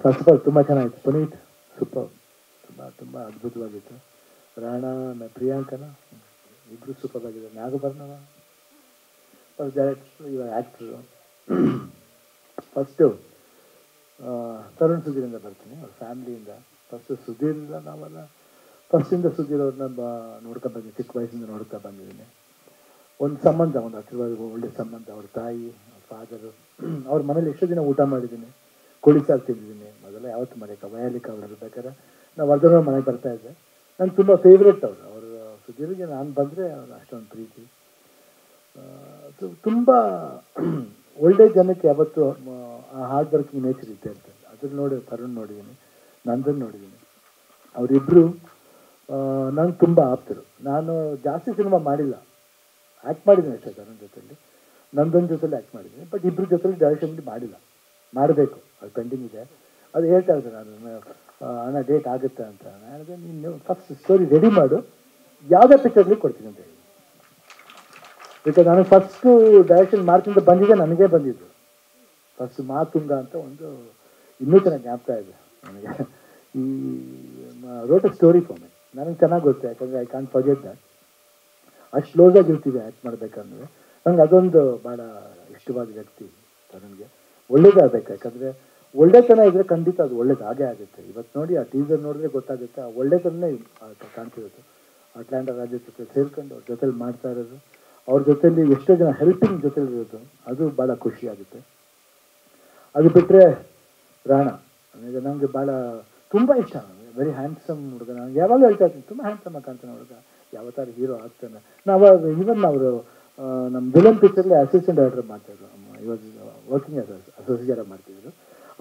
First of all ತುಂಬ ಚೆನ್ನಾಗಿತ್ತು. Puneeth super, ತುಂಬ ತುಂಬ ಅದ್ಭುತವಾಗಿತ್ತು. ರಾಣಾ ಪ್ರಿಯಾಂಕನ ಇಬ್ಬರು ಸೂಪರ್ ಆಗಿದೆ. ನಾಗಭರ್ಣವ ಡೈರೆಕ್ಟ್ರು, ಇವಾಗ ಆ್ಯಕ್ಟ್ರು. ಫಸ್ಟು ತರುಣ್ ಸುಧೀರಿಂದ ಬರ್ತೀನಿ, ಅವ್ರ ಫ್ಯಾಮ್ಲಿಯಿಂದ. ಫಸ್ಟು ಸುಧೀರಿಂದ ನಾವೆಲ್ಲ ಫಸ್ಟಿಂದ ಸುಧೀರ್ ಅವ್ರನ್ನ ನೋಡ್ಕೊಂಡು ಬಂದಿದ್ದೀನಿ, ಚಿಕ್ಕ ವಯಸ್ಸಿಂದ ನೋಡ್ತಾ ಬಂದಿದ್ದೀನಿ. ಒಂದು ಸಂಬಂಧ, ಒಂದು ಹತ್ತಿರವಾದ ಒಳ್ಳೆ ಸಂಬಂಧ. ಅವ್ರ ತಾಯಿ, ಅವ್ರ ಫಾದರು, ಅವ್ರ ಮನೇಲಿ ಎಷ್ಟೋ ದಿನ ಊಟ ಮಾಡಿದ್ದೀನಿ, ಕೋಳಿ ಸಾರು ತಿಂದಿದ್ದೀನಿ. ಮೊದಲ ಯಾವತ್ತು ಮರೆಯಕ್ಕೆ ವಯಾಲಿಕ ಅವ್ರು ಇರ್ಬೇಕಾದ್ರೆ ನಾವು ವರ್ಧನ ಮನೆಗೆ ಬರ್ತಾಯಿದ್ದೆ. ನಂಗೆ ತುಂಬ ಫೇವ್ರೇಟ್ ಅವರು ಸುಧೀರ್ಗೆ ನಾನು ಬಂದರೆ ಅವ್ರು ಅಷ್ಟೊಂದು ಪ್ರೀತಿ. ತುಂಬ ಒಳ್ಳೆ ಜನಕ್ಕೆ ಯಾವತ್ತು ಆ ಹಾರ್ಡ್ ವರ್ಕಿಂಗ್ ನೇಚರ್ ಇದ್ದೇ ಇರ್ತದೆ. ಅದ್ರಲ್ಲಿ ನೋಡಿ ತರುಣ್ ನೋಡಿದ್ದೀನಿ, ನಂದನ್ ನೋಡಿದ್ದೀನಿ. ಅವರಿಬ್ಬರು ನಂಗೆ ತುಂಬ ಆಪ್ತರು. ನಾನು ಜಾಸ್ತಿ ಸಿನಿಮಾ ಮಾಡಿಲ್ಲ, ಆ್ಯಕ್ಟ್ ಮಾಡಿದ್ದೀನಿ ಅಷ್ಟೇ ತರುಣ್ ಜೊತೆಲಿ, ನಂದನ್ ಜೊತೆಲಿ ಆ್ಯಕ್ಟ್ ಮಾಡಿದ್ದೀನಿ. ಬಟ್ ಇಬ್ಬರ ಜೊತೆಲಿ ಡೈರೆಕ್ಷನ್ಗೆ ಮಾಡಿಲ್ಲ, ಮಾಡಬೇಕು, ಅದು ಪೆಂಡಿಂಗ್ ಇದೆ. ಅದು ಹೇಳ್ತಾ ಇದ್ದೆ ನಾನು, ಅಣ್ಣ ಡೇಟ್ ಆಗುತ್ತೆ ಅಂತ. ನಾನು ಹೇಳಿದೆ, ನೀನು ಫಸ್ಟ್ ಸ್ಟೋರಿ ರೆಡಿ ಮಾಡು, ಯಾವುದೇ ಪಿಕ್ಚರ್ಲಿ ಕೊಡ್ತೀನಿ ಅಂತ ಹೇಳಿ. ಬಿಕಾಸ್ ನನಗೆ ಫಸ್ಟು ಡೈರೆಕ್ಷನ್ ಮಾಡ್ತಿಂದ ಬಂದಿದ್ದೆ, ನನಗೇ ಬಂದಿದ್ದು ಫಸ್ಟ್ ಮಾತುಂಗ ಅಂತ ಒಂದು, ಇನ್ನೂ ಚೆನ್ನಾಗಿ ಜ್ಞಾಪಕ ಇದೆ ನನಗೆ. ಈ wrote a story for me, ನನಗೆ ಚೆನ್ನಾಗಿ ಗೊತ್ತು, ಯಾಕಂದರೆ ಐ ಕಾಂಟ್ ಫರ್ಗೆಟ್ ದ್ಯಾಟ್. ಅಷ್ಟು ಕ್ಲೋಸಾಗಿ ಇರ್ತೀವಿ ಆ್ಯಕ್ಟ್ ಮಾಡಬೇಕಂದ್ರೆ. ನಂಗೆ ಅದೊಂದು ಭಾಳ ಇಷ್ಟವಾದ ವ್ಯಕ್ತಿ ನನಗೆ. ಒಳ್ಳೇದಾಗಬೇಕು, ಯಾಕಂದರೆ ಒಳ್ಳೆತನ ಇದ್ದರೆ ಖಂಡಿತ ಅದು ಒಳ್ಳೇದು ಆಗೇ ಆಗುತ್ತೆ. ಇವತ್ತು ನೋಡಿ ಆ ಟೀಸರ್ ನೋಡಿದ್ರೆ ಗೊತ್ತಾಗುತ್ತೆ, ಆ ಒಳ್ಳೆತನನೇ ಕಾಣ್ತಿರೋದು. ಅಟ್ಲಾಂಟಾ ರಾಜ್ಯದ ಜೊತೆ ಸೇರ್ಕೊಂಡು ಅವ್ರ ಜೊತೆಲಿ ಮಾಡ್ತಾ ಇರೋದು, ಅವ್ರ ಜೊತೆಲಿ ಎಷ್ಟೋ ಜನ ಹೆಲ್ಪಿಂಗ್ ಜೊತೆಲಿ ಇರೋದು, ಅದು ಭಾಳ ಖುಷಿಯಾಗುತ್ತೆ. ಅದು ಬಿಟ್ಟರೆ ರಾಣಾ ನನಗೆ ಭಾಳ ತುಂಬ ಇಷ್ಟ. ವೆರಿ ಹ್ಯಾಂಡ್ಸಮ್ ಹುಡುಗ. ನನಗೆ ಯಾವಾಗಲೂ ಹೇಳ್ತಾ ಇರ್ತೀನಿ, ತುಂಬ ಹ್ಯಾಂಡ್ಸಮ್ ಆಗಿ ಕಾಣ್ತಾನೆ ಹುಡುಗ, ಯಾವತ್ತಾರು ಹೀರೋ ಆಗ್ತಾನೆ. ಈವನ್ ಅವರು ನಮ್ಮ ವಿಲನ್ ಪಿಕ್ಚರ್ಲಿ ಅಸಿಸ್ಟೆಂಟ್ ಡೈರೆಕ್ಟರ್ ಮಾಡ್ತಾಯಿದ್ರು, ಇವಾಗ ವರ್ಕಿಂಗ್ ಅಸೋಸಿಯೇಟ್ ಮಾಡ್ತಿದ್ರು.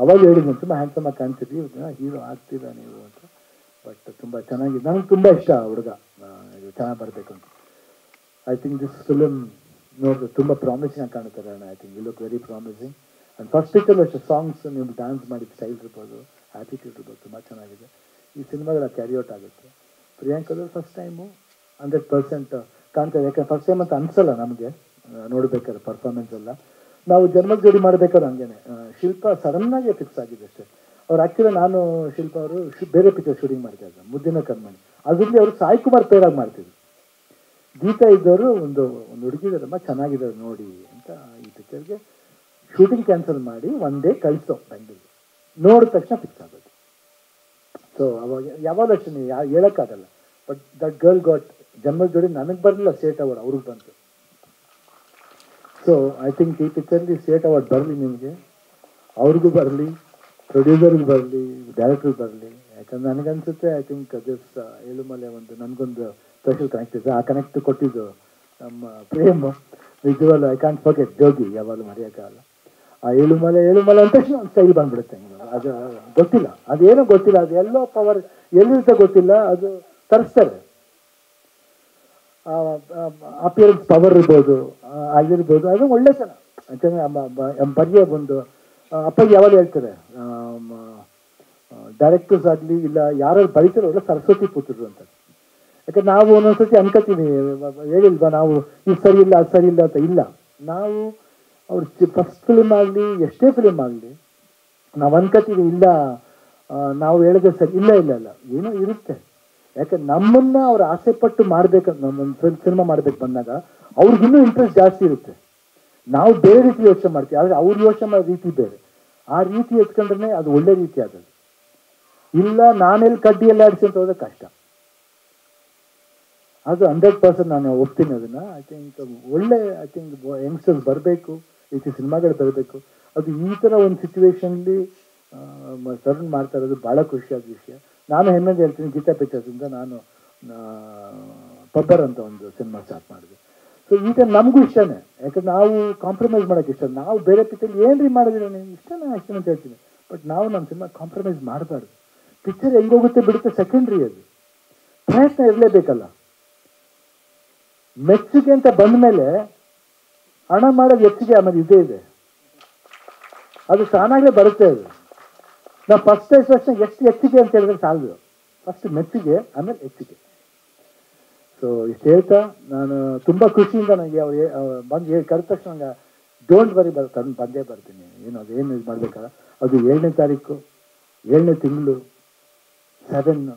ಅವಾಗ ಹೇಳಿದ್ನು, ತುಂಬ ಹ್ಯಾಂಡ್ಸಮ್ ಆಗಿ ಕಾಣ್ತಿದ್ವಿ, ಹೀರೋ ಆಗ್ತೀರಾ ನೀವು ಅಂತ. ಬಟ್ ತುಂಬ ಚೆನ್ನಾಗಿ, ನನಗೆ ತುಂಬ ಇಷ್ಟ ಹುಡುಗ, ಇದು ಚೆನ್ನಾಗಿ ಬರಬೇಕು ಅಂತ. ಐ ಥಿಂಕ್ ದಿಸ್ ಫಿಲಮ್ ನೋಡಿದ್ರೆ ತುಂಬ ಪ್ರಾಮಿಸಿಂಗ್ ಆಗಿ ಕಾಣುತ್ತಾರೆ ಅಣ್ಣ. I think you look very promising. And first picture ಅಷ್ಟು ಸಾಂಗ್ಸ್ ನೀವು ಡ್ಯಾನ್ಸ್ ಮಾಡಿದ ಸ್ಟೈಲ್ ಇರ್ಬೋದು, ಆ್ಯಟಿಟ್ಯೂಡ್ ಇರ್ಬೋದು, ತುಂಬ ಚೆನ್ನಾಗಿದೆ. ಈ ಸಿನಿಮಾಗಳ ಕ್ಯಾರಿಔಟ್ ಆಗುತ್ತೆ. ಪ್ರಿಯಾಂಕದಲ್ಲಿ ಫಸ್ಟ್ ಟೈಮು 100% ಕಾಣ್ತದೆ. ಯಾಕಂದ್ರೆ ಫಸ್ಟ್ ಟೈಮ್ ಅಂತ ಅನಿಸಲ್ಲ ನಮಗೆ ನೋಡ್ಬೇಕಾದ್ರೆ ಪರ್ಫಾರ್ಮೆನ್ಸ್ ಎಲ್ಲ. ನಾವು ಜನ್ಮದ ಜೋಡಿ ಮಾಡಬೇಕಾದ್ರೆ ಹಂಗೇನೆ. ಶಿಲ್ಪ ಸಡನ್ನಾಗಿ ಫಿಕ್ಸ್ ಆಗಿದೆ ಅಷ್ಟೇ. ಅವ್ರು ಆ್ಯಕ್ಚುಲಿ ನಾನು ಶಿಲ್ಪ ಅವರು ಬೇರೆ ಪಿಕ್ಚರ್ ಶೂಟಿಂಗ್ ಮಾಡ್ತಾಯಿದ್ರು, ಮುದ್ದಿನ ಕರ್ಮಣಿ. ಅದರಲ್ಲಿ ಅವರು ಸಾಯಿ ಕುಮಾರ್ ಪೇರಾಗಿ ಮಾಡ್ತಿದ್ರು. ಗೀತಾ ಇದ್ದವರು ಒಂದು ಹುಡುಗಿದಾರಮ್ಮ ಚೆನ್ನಾಗಿದ್ದಾರೆ ನೋಡಿ ಅಂತ ಈ ಪಿಕ್ಚರ್ಗೆ ಶೂಟಿಂಗ್ ಕ್ಯಾನ್ಸಲ್ ಮಾಡಿ ಒನ್ ಡೇ ಕಳಿಸೋ ಬೆಂಗಳೂರು. ನೋಡಿದ ತಕ್ಷಣ ಫಿಕ್ಸ್ ಆಗೋದು. ಸೊ ಅವಾಗ ಯಾವಾಗ ಅಷ್ಟೇ ಹೇಳೋಕ್ಕಾಗಲ್ಲ. ಬಟ್ ದಟ್ ಗರ್ಲ್ ಗಾಟ್ ಜನ್ಮದ ಜೋಡಿ. ನನಗೆ ಬರಲಿಲ್ಲ ಸ್ಟೇಟ್ ಅವಾರ್ಡ್, ಅವ್ರಿಗೆ ಬಂತು. ಸೊ ಐ ಥಿಂಕ್ ಈ ಪಿಕ್ಚರ್ಲಿ ಸ್ಟೇಟ್ ಅವಾರ್ಡ್ ಬರಲಿ ನಿಮಗೆ, ಅವ್ರಿಗೂ ಬರಲಿ, ಪ್ರೊಡ್ಯೂಸರ್ಗೂ ಬರಲಿ, ಡೈರೆಕ್ಟ್ರಿಗೆ ಬರಲಿ. ಯಾಕಂದ್ರೆ ನನಗನ್ಸುತ್ತೆ ಐ ಥಿಂಕ್ ದಿಸ್ ಏಳುಮಲೆ ಒಂದು ನನಗೊಂದು ಸ್ಪೆಷಲ್ ಕನೆಕ್ಟ್ ಇದೆ. ಆ ಕನೆಕ್ಟ್ ಕೊಟ್ಟಿದ್ದು ನಮ್ಮ ಪ್ರೇಮ್. ನಿಜವಲ್ಲೂ ಐ ಕಾಂಟ್ ಫರ್ಗೆಟ್ ಜೋಗಿ, ಯಾವಾಗಲೂ ಮರೆಯೋಕ್ಕಾಗಲ್ಲ. ಆ ಏಳುಮಲೆ ಅಂತ ತಕ್ಷಣ ಒಂದು ಸ್ಟೈಲ್ ಬಂದ್ಬಿಡುತ್ತೆ. ಅದು ಗೊತ್ತಿಲ್ಲ, ಅದೇನೋ ಗೊತ್ತಿಲ್ಲ, ಅದು ಎಲ್ಲೋ ಪವರ್ ಎಲ್ಲಿರುತ್ತೆ ಗೊತ್ತಿಲ್ಲ, ಅದು ತರಿಸ್ತಾರೆ. ಅಪಿಯರೆನ್ಸ್ ಪವರ್ ಇರ್ಬೋದು, ಆಗಿರ್ಬೋದು, ಅದು ಒಳ್ಳೆತನ. ಯಾಕಂದರೆ ಬರೆಯೋ ಒಂದು ಅಪ್ಪಾಜಿ ಯಾವಾಗ ಹೇಳ್ತಾರೆ, ಡೈರೆಕ್ಟರ್ಸ್ ಆಗಲಿ ಇಲ್ಲ ಯಾರು ಬರೀತಾರೋ ಎಲ್ಲ ಸರಸ್ವತಿ ಪುತ್ರರು ಅಂತ. ಯಾಕಂದ್ರೆ ನಾವು ಒಂದೊಂದ್ಸತಿ ಅನ್ಕೋತೀವಿ, ಹೇಳಿಲ್ವಾ ನಾವು ಇದು ಸರಿ ಇಲ್ಲ ಅದು ಸರಿ ಇಲ್ಲ ಅಂತ. ಇಲ್ಲ, ನಾವು ಅವ್ರ ಫಸ್ಟ್ ಫಿಲ್ಮ್ ಆಗಲಿ ಎಷ್ಟೇ ಫಿಲ್ಮ್ ಆಗಲಿ ನಾವು ಅನ್ಕೋತೀವಿ, ಇಲ್ಲ ನಾವು ಹೇಳಿದ್ರೆ ಸರಿ, ಇಲ್ಲ ಏನೋ ಇರುತ್ತೆ. ಯಾಕಂದ್ರೆ ನಮ್ಮನ್ನ ಅವ್ರು ಆಸೆ ಪಟ್ಟು ಮಾಡ್ಬೇಕಂತ, ನಮ್ಮೊಂದು ಸಿನಿಮಾ ಮಾಡ್ಬೇಕು ಬಂದಾಗ ಅವ್ರಿಗಿನ್ನೂ ಇಂಟ್ರೆಸ್ಟ್ ಜಾಸ್ತಿ ಇರುತ್ತೆ. ನಾವು ಬೇರೆ ರೀತಿ ಯೋಚನೆ ಮಾಡ್ತೀವಿ, ಆದರೆ ಅವ್ರು ಯೋಚನೆ ಮಾಡೋ ರೀತಿ ಬೇರೆ. ಆ ರೀತಿ ಎತ್ಕೊಂಡ್ರೆ ಅದು ಒಳ್ಳೆ ರೀತಿ ಆಗೋದು. ಇಲ್ಲ ನಾನೆಲ್ಲಿ ಕಡ್ಡಿಯಲ್ಲಿ ಆಡಿಸಿ ಅಂತ ಹೋದ್ರೆ ಕಷ್ಟ. ಅದು 100% ನಾನು ಒಪ್ತೀನಿ ಅದನ್ನು. ಐ ಥಿಂಕ್ ಯಂಗ್ಸ್ಟರ್ಸ್ ಬರಬೇಕು, ಈ ರೀತಿ ಸಿನಿಮಾಗಳು ಬರಬೇಕು. ಅದು ಈ ಥರ ಒಂದು ಸಿಚುವೇಶನ್ಲಿ ತರುಣ್ ಮಾಡ್ತಾ ಇರೋದು ಭಾಳ ಖುಷಿಯಾದ ವಿಷಯ. ನಾನು ಹೆಮ್ಮೆಗೆ ಹೇಳ್ತೀನಿ, ಗೀತಾ ಪಿಕ್ಚರ್ಸಿಂದ ನಾನು ಪಬ್ಬರ್ ಅಂತ ಒಂದು ಸಿನಿಮಾ ಸ್ಟಾರ್ಟ್ ಮಾಡಿದೆ. ಸೊ ಈಗ ನಮಗೂ ಇಷ್ಟನೇ, ಯಾಕಂದ್ರೆ ನಾವು ಕಾಂಪ್ರಮೈಸ್ ಮಾಡೋಕ್ಕೆ ಇಷ್ಟ. ನಾವು ಬೇರೆ ಪಿಕ್ಚರ್ ಏನ್ರಿ ಮಾಡಿದ್ರೆ ನೀವು ಇಷ್ಟನೇ ಅಂತ ಹೇಳ್ತೀನಿ. ಬಟ್ ನಾವು ನಮ್ಮ ಸಿನಿಮಾ ಕಾಂಪ್ರಮೈಸ್ ಮಾಡಬಾರ್ದು. ಪಿಕ್ಚರ್ ಹೆಂಗೋಗುತ್ತೆ ಬಿಡುತ್ತೆ ಸೆಕೆಂಡ್ರಿ, ಅದು ಪ್ರಯತ್ನ ಇರಲೇಬೇಕಲ್ಲ. ಮೆಚ್ಚುಗೆ ಅಂತ ಬಂದ ಮೇಲೆ ಹಣ ಮಾಡೋದು ಹೆಚ್ಚಿಗೆ, ಆಮೇಲೆ ಇದೇ ಇದೆ, ಅದು ತಾನಾಗಲೇ ಬರುತ್ತೆ. ಅದು ನಾವು ಫಸ್ಟ್ ಎಷ್ಟು ಹೆಚ್ಚಿಗೆ ಅಂತ ಹೇಳಿದ್ರೆ ಸಾಲದು. ಫಸ್ಟ್ ಮೆಚ್ಚುಗೆ, ಆಮೇಲೆ ಹೆಚ್ಚಿಗೆ. ಸೊ ಇಷ್ಟು ಹೇಳ್ತಾ ನಾನು ತುಂಬ ಖುಷಿಯಿಂದ ನನಗೆ ಅವ್ರು ಬಂದು ಕರೆದ ತಕ್ಷಣ ನಂಗೆ ಡೋಂಟ್ ವರಿ ಬಂದೇ ಬರ್ತೀನಿ. ಏನು ಅದೇನು ಇದು ಮಾಡ್ಬೇಕಲ್ಲ, ಅದು 7ನೇ ತಾರೀಕು 7ನೇ ತಿಂಗಳು 7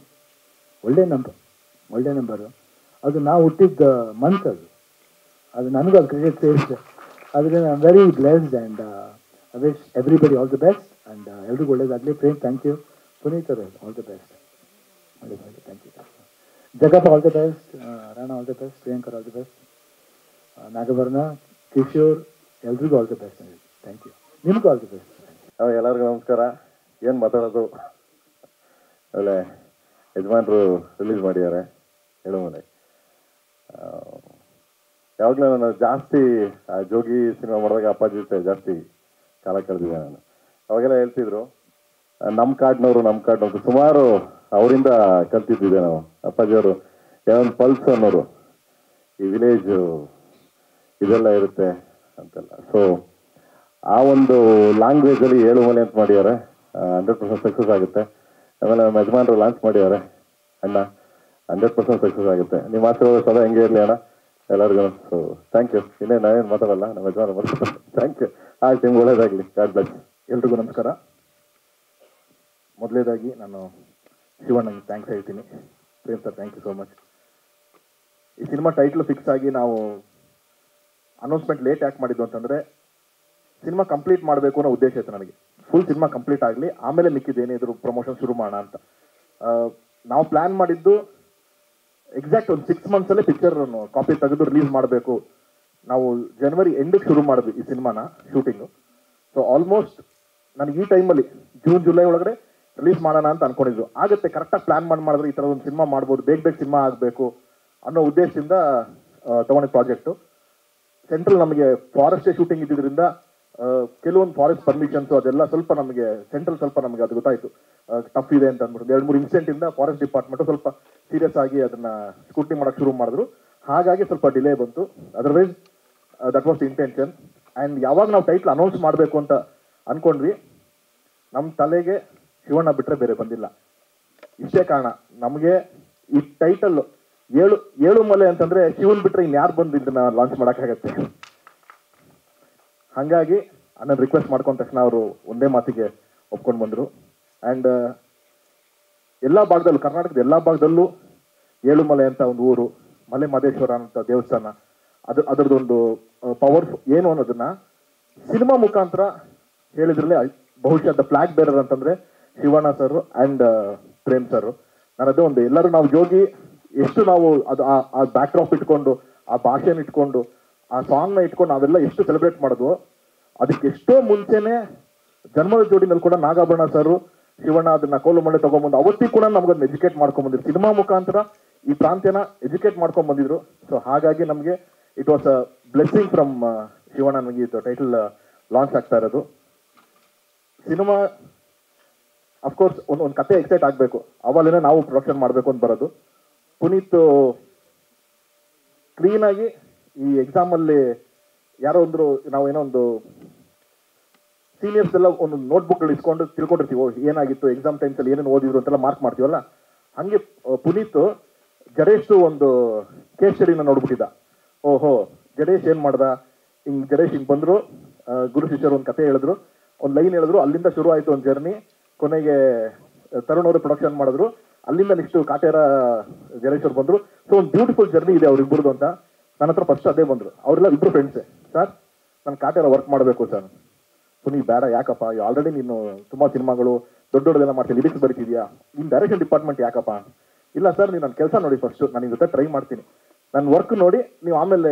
ಒಳ್ಳೆ ನಂಬರು. ಅದು ನಾವು ಹುಟ್ಟಿದ್ದ ಮಂತ್ ಅದು ನನಗೂ ಅದು ಕ್ರೆಡಿಟ್ ಸೇರಿದೆ. ಅದರಿಂದ I am very blessed and I wish everybody all the best and ಎಲ್ರಿಗೂ ಒಳ್ಳೇದಾಗಲಿ. Prem thank you. ಪುನೀತ್ ಅವರು ಆಲ್ ದಿ ಬೆಸ್ಟ್. ಒಳ್ಳೇದಾಗಲಿ. Thank you. Jagath all the best. Rana all the best. Priyanka all the best. Nagabharana, Kishore ಎಲ್ರಿಗೂ all the best. Thank you. ನಿಮಗೂ all the best. ಎಲ್ಲರಿಗೂ ನಮಸ್ಕಾರ. ಏನು ಮಾತಾಡೋದು, ಒಳ್ಳೆ ಯಜಮಾನ್ರು ರಿಲೀಸ್ ಮಾಡಿದ್ದಾರೆ ಏಳುಮಲೆ. ಯಾವಾಗಲೂ ನಾನು ಜಾಸ್ತಿ ಜೋಗಿ ಸಿನಿಮಾ ಮಾಡಿದಾಗ ಅಪ್ಪಾಜಿ ಜೊತೆ ಜಾಸ್ತಿ ಕಾಲ ಕಳೆದಿದ್ದೆ ನಾನು. ಅವಾಗೆಲ್ಲ ಹೇಳ್ತಿದ್ರು ನಮ್ಮ ಕಾಡ್ನವರು ಸುಮಾರು ಅವರಿಂದ ಕಲ್ತಿದ್ದಿದೆ ನಾವು. ಅಪ್ಪಾಜಿಯವರು ಯಾವೊಂದು ಪಲ್ಸ್ ಅನ್ನೋರು, ಈ ವಿಲೇಜು ಇದೆಲ್ಲ ಇರುತ್ತೆ ಅಂತೆಲ್ಲ. ಸೊ ಆ ಒಂದು ಲ್ಯಾಂಗ್ವೇಜಲ್ಲಿ ಏಳುಮಲೆ ಅಂತ ಮಾಡಿದ್ದಾರೆ. 100% ಸಕ್ಸಸ್ ಆಗುತ್ತೆ. ಆಮೇಲೆ ನಮ್ಮ ಯಜಮಾನರು ಲಾಂಚ್ ಮಾಡಿದ್ದಾರೆ ಅಣ್ಣ, 100% ಸಕ್ಸಸ್ ಆಗುತ್ತೆ. ನಿಮ್ಮ ಆಶೀರ್ವಾದ ಸದಾ ಹೆಂಗೆ ಇರಲಿ ಅಣ್ಣ ಎಲ್ಲರಿಗೂ. So thank you. ಇನ್ನೇ ನಾವೇನು ಮಾತಾಡಲ್ಲ, ನಮ್ಮ ಯಜಮಾನ ಮಾಡ್ತಾರೆ. Thank you. ಆಯ್ತು, ನಿಮ್ಗೆ ಒಳ್ಳೇದಾಗಲಿ. God bless. ಎಲ್ರಿಗೂ ನಮಸ್ಕಾರ. ಮೊದಲೇದಾಗಿ ನಾನು ಶಿವಣ್ಣಗೆ ಥ್ಯಾಂಕ್ಸ್ ಹೇಳ್ತೀನಿ. Prem sir, thank you so much. ಈ ಸಿನಿಮಾ ಟೈಟ್ಲ್ ಫಿಕ್ಸ್ ಆಗಿ ನಾವು ಅನೌನ್ಸ್ಮೆಂಟ್ ಲೇಟ್ ಯಾಕೆ ಮಾಡಿದ್ದು ಅಂತಂದರೆ, ಸಿನಿಮಾ ಕಂಪ್ಲೀಟ್ ಮಾಡಬೇಕು ಅನ್ನೋ ಉದ್ದೇಶ ಇತ್ತು ನನಗೆ. ಫುಲ್ ಸಿನಿಮಾ ಕಂಪ್ಲೀಟ್ ಆಗಲಿ, ಆಮೇಲೆ ಮಿಕ್ಕಿದ್ದೇನೇ ಇದ್ರು ಪ್ರಮೋಷನ್ ಶುರು ಮಾಡೋಣ ಅಂತ. ನಾವು ಪ್ಲ್ಯಾನ್ ಮಾಡಿದ್ದು ಎಕ್ಸಾಕ್ಟ್ ಒಂದು 6 ಮಂತ್ಸಲ್ಲೇ ಪಿಕ್ಚರ್ ಕಾಪಿ ತೆಗೆದು ರಿಲೀಸ್ ಮಾಡಬೇಕು. ನಾವು ಜನವರಿ ಎಂಡಿಗೆ ಶುರು ಮಾಡಿದ್ವಿ ಈ ಸಿನಿಮಾನ ಶೂಟಿಂಗು. ಸೊ ಆಲ್ಮೋಸ್ಟ್ ನನಗೆ ಈ ಟೈಮಲ್ಲಿ ಜೂನ್ ಜುಲೈ ಒಳಗಡೆ ರಿಲೀಸ್ ಮಾಡೋಣ ಅಂತ ಅನ್ಕೊಂಡಿದ್ದು. ಆಗುತ್ತೆ, ಕರೆಕ್ಟಾಗಿ ಪ್ಲ್ಯಾನ್ ಮಾಡಿದ್ರೆ ಈ ಥರ ಒಂದು ಸಿನಿಮಾ ಮಾಡ್ಬೋದು, ಬೇಗ ಸಿನಿಮಾ ಆಗಬೇಕು ಅನ್ನೋ ಉದ್ದೇಶದಿಂದ ತೊಗೊಂಡಿದ್ದ ಪ್ರಾಜೆಕ್ಟು. ಸೆಂಟ್ರಲ್ ನಮಗೆ ಫಾರೆಸ್ಟೇ ಶೂಟಿಂಗ್ ಇದ್ದಿದ್ದರಿಂದ ಕೆಲವೊಂದು ಫಾರೆಸ್ಟ್ ಪರ್ಮಿಷನ್ಸು ಅದೆಲ್ಲ ಸ್ವಲ್ಪ ನಮಗೆ ಸೆಂಟ್ರಲ್ ಸ್ವಲ್ಪ ನಮಗೆ ಅದು ಗೊತ್ತಾಯಿತು ಟಫ್ ಇದೆ ಅಂತ ಅಂದ್ಬಿಟ್ಟು 2-3 ಇನ್ಸಿಡೆಂಟಿಂದ ಫಾರೆಸ್ಟ್ ಡಿಪಾರ್ಟ್ಮೆಂಟು ಸ್ವಲ್ಪ ಸೀರಿಯಸ್ ಆಗಿ ಅದನ್ನು ಸ್ಕೂಟ್ನಿ ಮಾಡೋಕ್ಕೆ ಶುರು ಮಾಡಿದ್ರು. ಹಾಗಾಗಿ ಸ್ವಲ್ಪ ಡಿಲೇ ಬಂತು. Otherwise that was the intention. And ಯಾವಾಗ ನಾವು ಟೈಟ್ಲ್ ಅನೌನ್ಸ್ ಮಾಡಬೇಕು ಅಂತ ಅಂದ್ಕೊಂಡ್ವಿ, ನಮ್ಮ ತಲೆಗೆ ಶಿವಣ್ಣ ಬಿಟ್ಟರೆ ಬೇರೆ ಬಂದಿಲ್ಲ. ಇಷ್ಟೇ ಕಾರಣ, ನಮಗೆ ಈ ಟೈಟಲ್ ಏಳುಮಲೆ ಅಂತಂದರೆ ಶಿವನ್ ಬಿಟ್ಟರೆ ಇನ್ಯಾರು ಬಂದು ಇದನ್ನು ಲಾಂಚ್ ಮಾಡೋಕ್ಕಾಗತ್ತೆ. ಹಾಗಾಗಿ ನನ್ನ ರಿಕ್ವೆಸ್ಟ್ ಮಾಡ್ಕೊಂಡ ತಕ್ಷಣ ಅವರು ಒಂದೇ ಮಾತಿಗೆ ಒಪ್ಕೊಂಡು ಬಂದರು. ಆ್ಯಂಡ್ ಎಲ್ಲ ಭಾಗದಲ್ಲೂ, ಕರ್ನಾಟಕದ ಎಲ್ಲ ಭಾಗದಲ್ಲೂ ಏಳುಮಲೆ ಅಂತ ಒಂದು ಊರು, ಮಲೆ ಮಹದೇಶ್ವರ ಅಂತ ದೇವಸ್ಥಾನ, ಅದರದೊಂದು ಪವರ್ ಏನು ಅನ್ನೋದನ್ನ ಸಿನಿಮಾ ಮುಖಾಂತರ ಹೇಳಿದ್ರಲ್ಲೇ ಬಹುಶಃ ದ ಫ್ಲಾಗ್ ಬೇರರ್ ಅಂತಂದರೆ Shivanna sir and Prem sir. ನನ್ನದೇ ಒಂದು ಎಲ್ಲರೂ ನಾವು ಜೋಗಿ ಎಷ್ಟು ನಾವು ಅದು ಆ ಬ್ಯಾಕ್ ಡ್ರಾಪ್ ಇಟ್ಕೊಂಡು, ಆ ಭಾಷೆನ ಇಟ್ಕೊಂಡು, ಆ ಸಾಂಗ್ನ ಇಟ್ಕೊಂಡು ನಾವೆಲ್ಲ ಎಷ್ಟು ಸೆಲೆಬ್ರೇಟ್ ಮಾಡಿದ್ವು, ಅದಕ್ಕೆ ಎಷ್ಟೋ ಮುಂಚೆನೆ ಜನ್ಮದ ಜೋಡಿನಲ್ಲಿ ಕೂಡ ನಾಗಾಭರಣ ಸರ್ ಶಿವಣ್ಣ ಅದನ್ನ ಕೋಲುಮಳೆ ತಗೊಂಡ್ಬಂದು ಅವತ್ತಿಗೆ ಕೂಡ ನಮ್ಗದನ್ನ ಎಜುಕೇಟ್ ಮಾಡ್ಕೊಂಡ್ಬಂದಿದ್ರು. ಸಿನಿಮಾ ಮುಖಾಂತರ ಈ ಪ್ರಾಂತ್ಯನ ಎಜುಕೇಟ್ ಮಾಡ್ಕೊಂಡ್ ಬಂದಿದ್ರು. ಸೊ ಹಾಗಾಗಿ ನಮಗೆ it was a blessing from Shivanna. ನಮಗೆ ಇದು ಟೈಟಲ್ ಲಾಂಚ್ ಆಗ್ತಾ ಇರೋದು. ಸಿನಿಮಾ ಅಫ್ಕೋರ್ಸ್ ಒಂದು ಕತೆ ಎಕ್ಸೈಟ್ ಆಗಬೇಕು, ಅವಾಗಲೇ ನಾವು ಪ್ರೊಡಕ್ಷನ್ ಮಾಡಬೇಕು ಅಂತ ಬರೋದು. ಪುನೀತ್ ಕ್ಲೀನಾಗಿ ಈ ಎಕ್ಸಾಮಲ್ಲಿ ಯಾರೋ ಒಂದ್ರು ನಾವೇನೋ ಒಂದು ಸೀನಿಯರ್ಸ್ ಎಲ್ಲ ಒಂದು ನೋಟ್ಬುಕ್ಗಳು ಇಸ್ಕೊಂಡು ತಿಳ್ಕೊಂಡಿರ್ತೀವೋ ಏನಾಗಿತ್ತು ಎಕ್ಸಾಮ್ ಟೈಮ್ಸಲ್ಲಿ ಏನೇನು ಓದಿದ್ರು ಅಂತೆಲ್ಲ ಮಾರ್ಕ್ ಮಾಡ್ತೀವಲ್ಲ. ಹಾಗೆ ಪುನೀತ್ ಜಡೇಶ್ ಒಂದು ಕೇಸ್ ಸ್ಟಡಿನ ನೋಡ್ಬಿಟ್ಟಿದ್ದ. ಓಹೋ, ಜಡೇಶ್ ಏನು ಮಾಡ್ದ, ಜಡೇಶ್ ಹಿಂಗೆ ಬಂದರು, ಗುರು ಶಿಷ್ಯರು ಒಂದು ಕತೆ ಹೇಳಿದ್ರು, ಒಂದು ಲೈನ್ ಹೇಳಿದ್ರು, ಅಲ್ಲಿಂದ ಶುರು ಆಯಿತು ಒಂದು ಜರ್ನಿ. ಕೊನೆಗೆ ತರುಣ್ ಅವರು ಪ್ರೊಡಕ್ಷನ್ ಮಾಡಿದ್ರು, ಅಲ್ಲಿಂದ ನೆಕ್ಸ್ಟ್ ಕಾಟೇರ ಜಡೇಶ್ ಅವ್ರು ಬಂದರು. ಸೊ ಒಂದು ಬ್ಯೂಟಿಫುಲ್ ಜರ್ನಿ ಇದೆ ಅವ್ರಿಬ್ಬರದು ಅಂತ ನನ್ನ ಹತ್ರ ಫಸ್ಟ್ ಅದೇ ಬಂದರು. ಅವರೆಲ್ಲ ಇಬ್ಬರು ಫ್ರೆಂಡ್ಸೇ. ಸರ್, ನಾನು ಕಾಟೇರ ವರ್ಕ್ ಮಾಡಬೇಕು ಸರ್. ಪುನೀತ್ ಬೇಡ, ಯಾಕಪ್ಪ, ಆಲ್ರೆಡಿ ನೀನು ತುಂಬ ಸಿನಿಮಾಗಳು ದೊಡ್ಡದೆಲ್ಲ ಮಾಡ್ತೀನಿ, ಲಿರಿಕ್ಸ್ ಬರೀತಿದ್ಯಾ, ನಿನ್ನ ಡೈರೆಕ್ಷನ್ ಡಿಪಾರ್ಟ್ಮೆಂಟ್ ಯಾಕಪ್ಪ? ಇಲ್ಲ ಸರ್, ನೀವು ನನ್ನ ಕೆಲಸ ನೋಡಿ ಫಸ್ಟು, ನಾನು ನಿಮ್ಮ ಜೊತೆ ಟ್ರೈ ಮಾಡ್ತೀನಿ, ನನ್ನ ವರ್ಕ್ ನೋಡಿ ನೀವು ಆಮೇಲೆ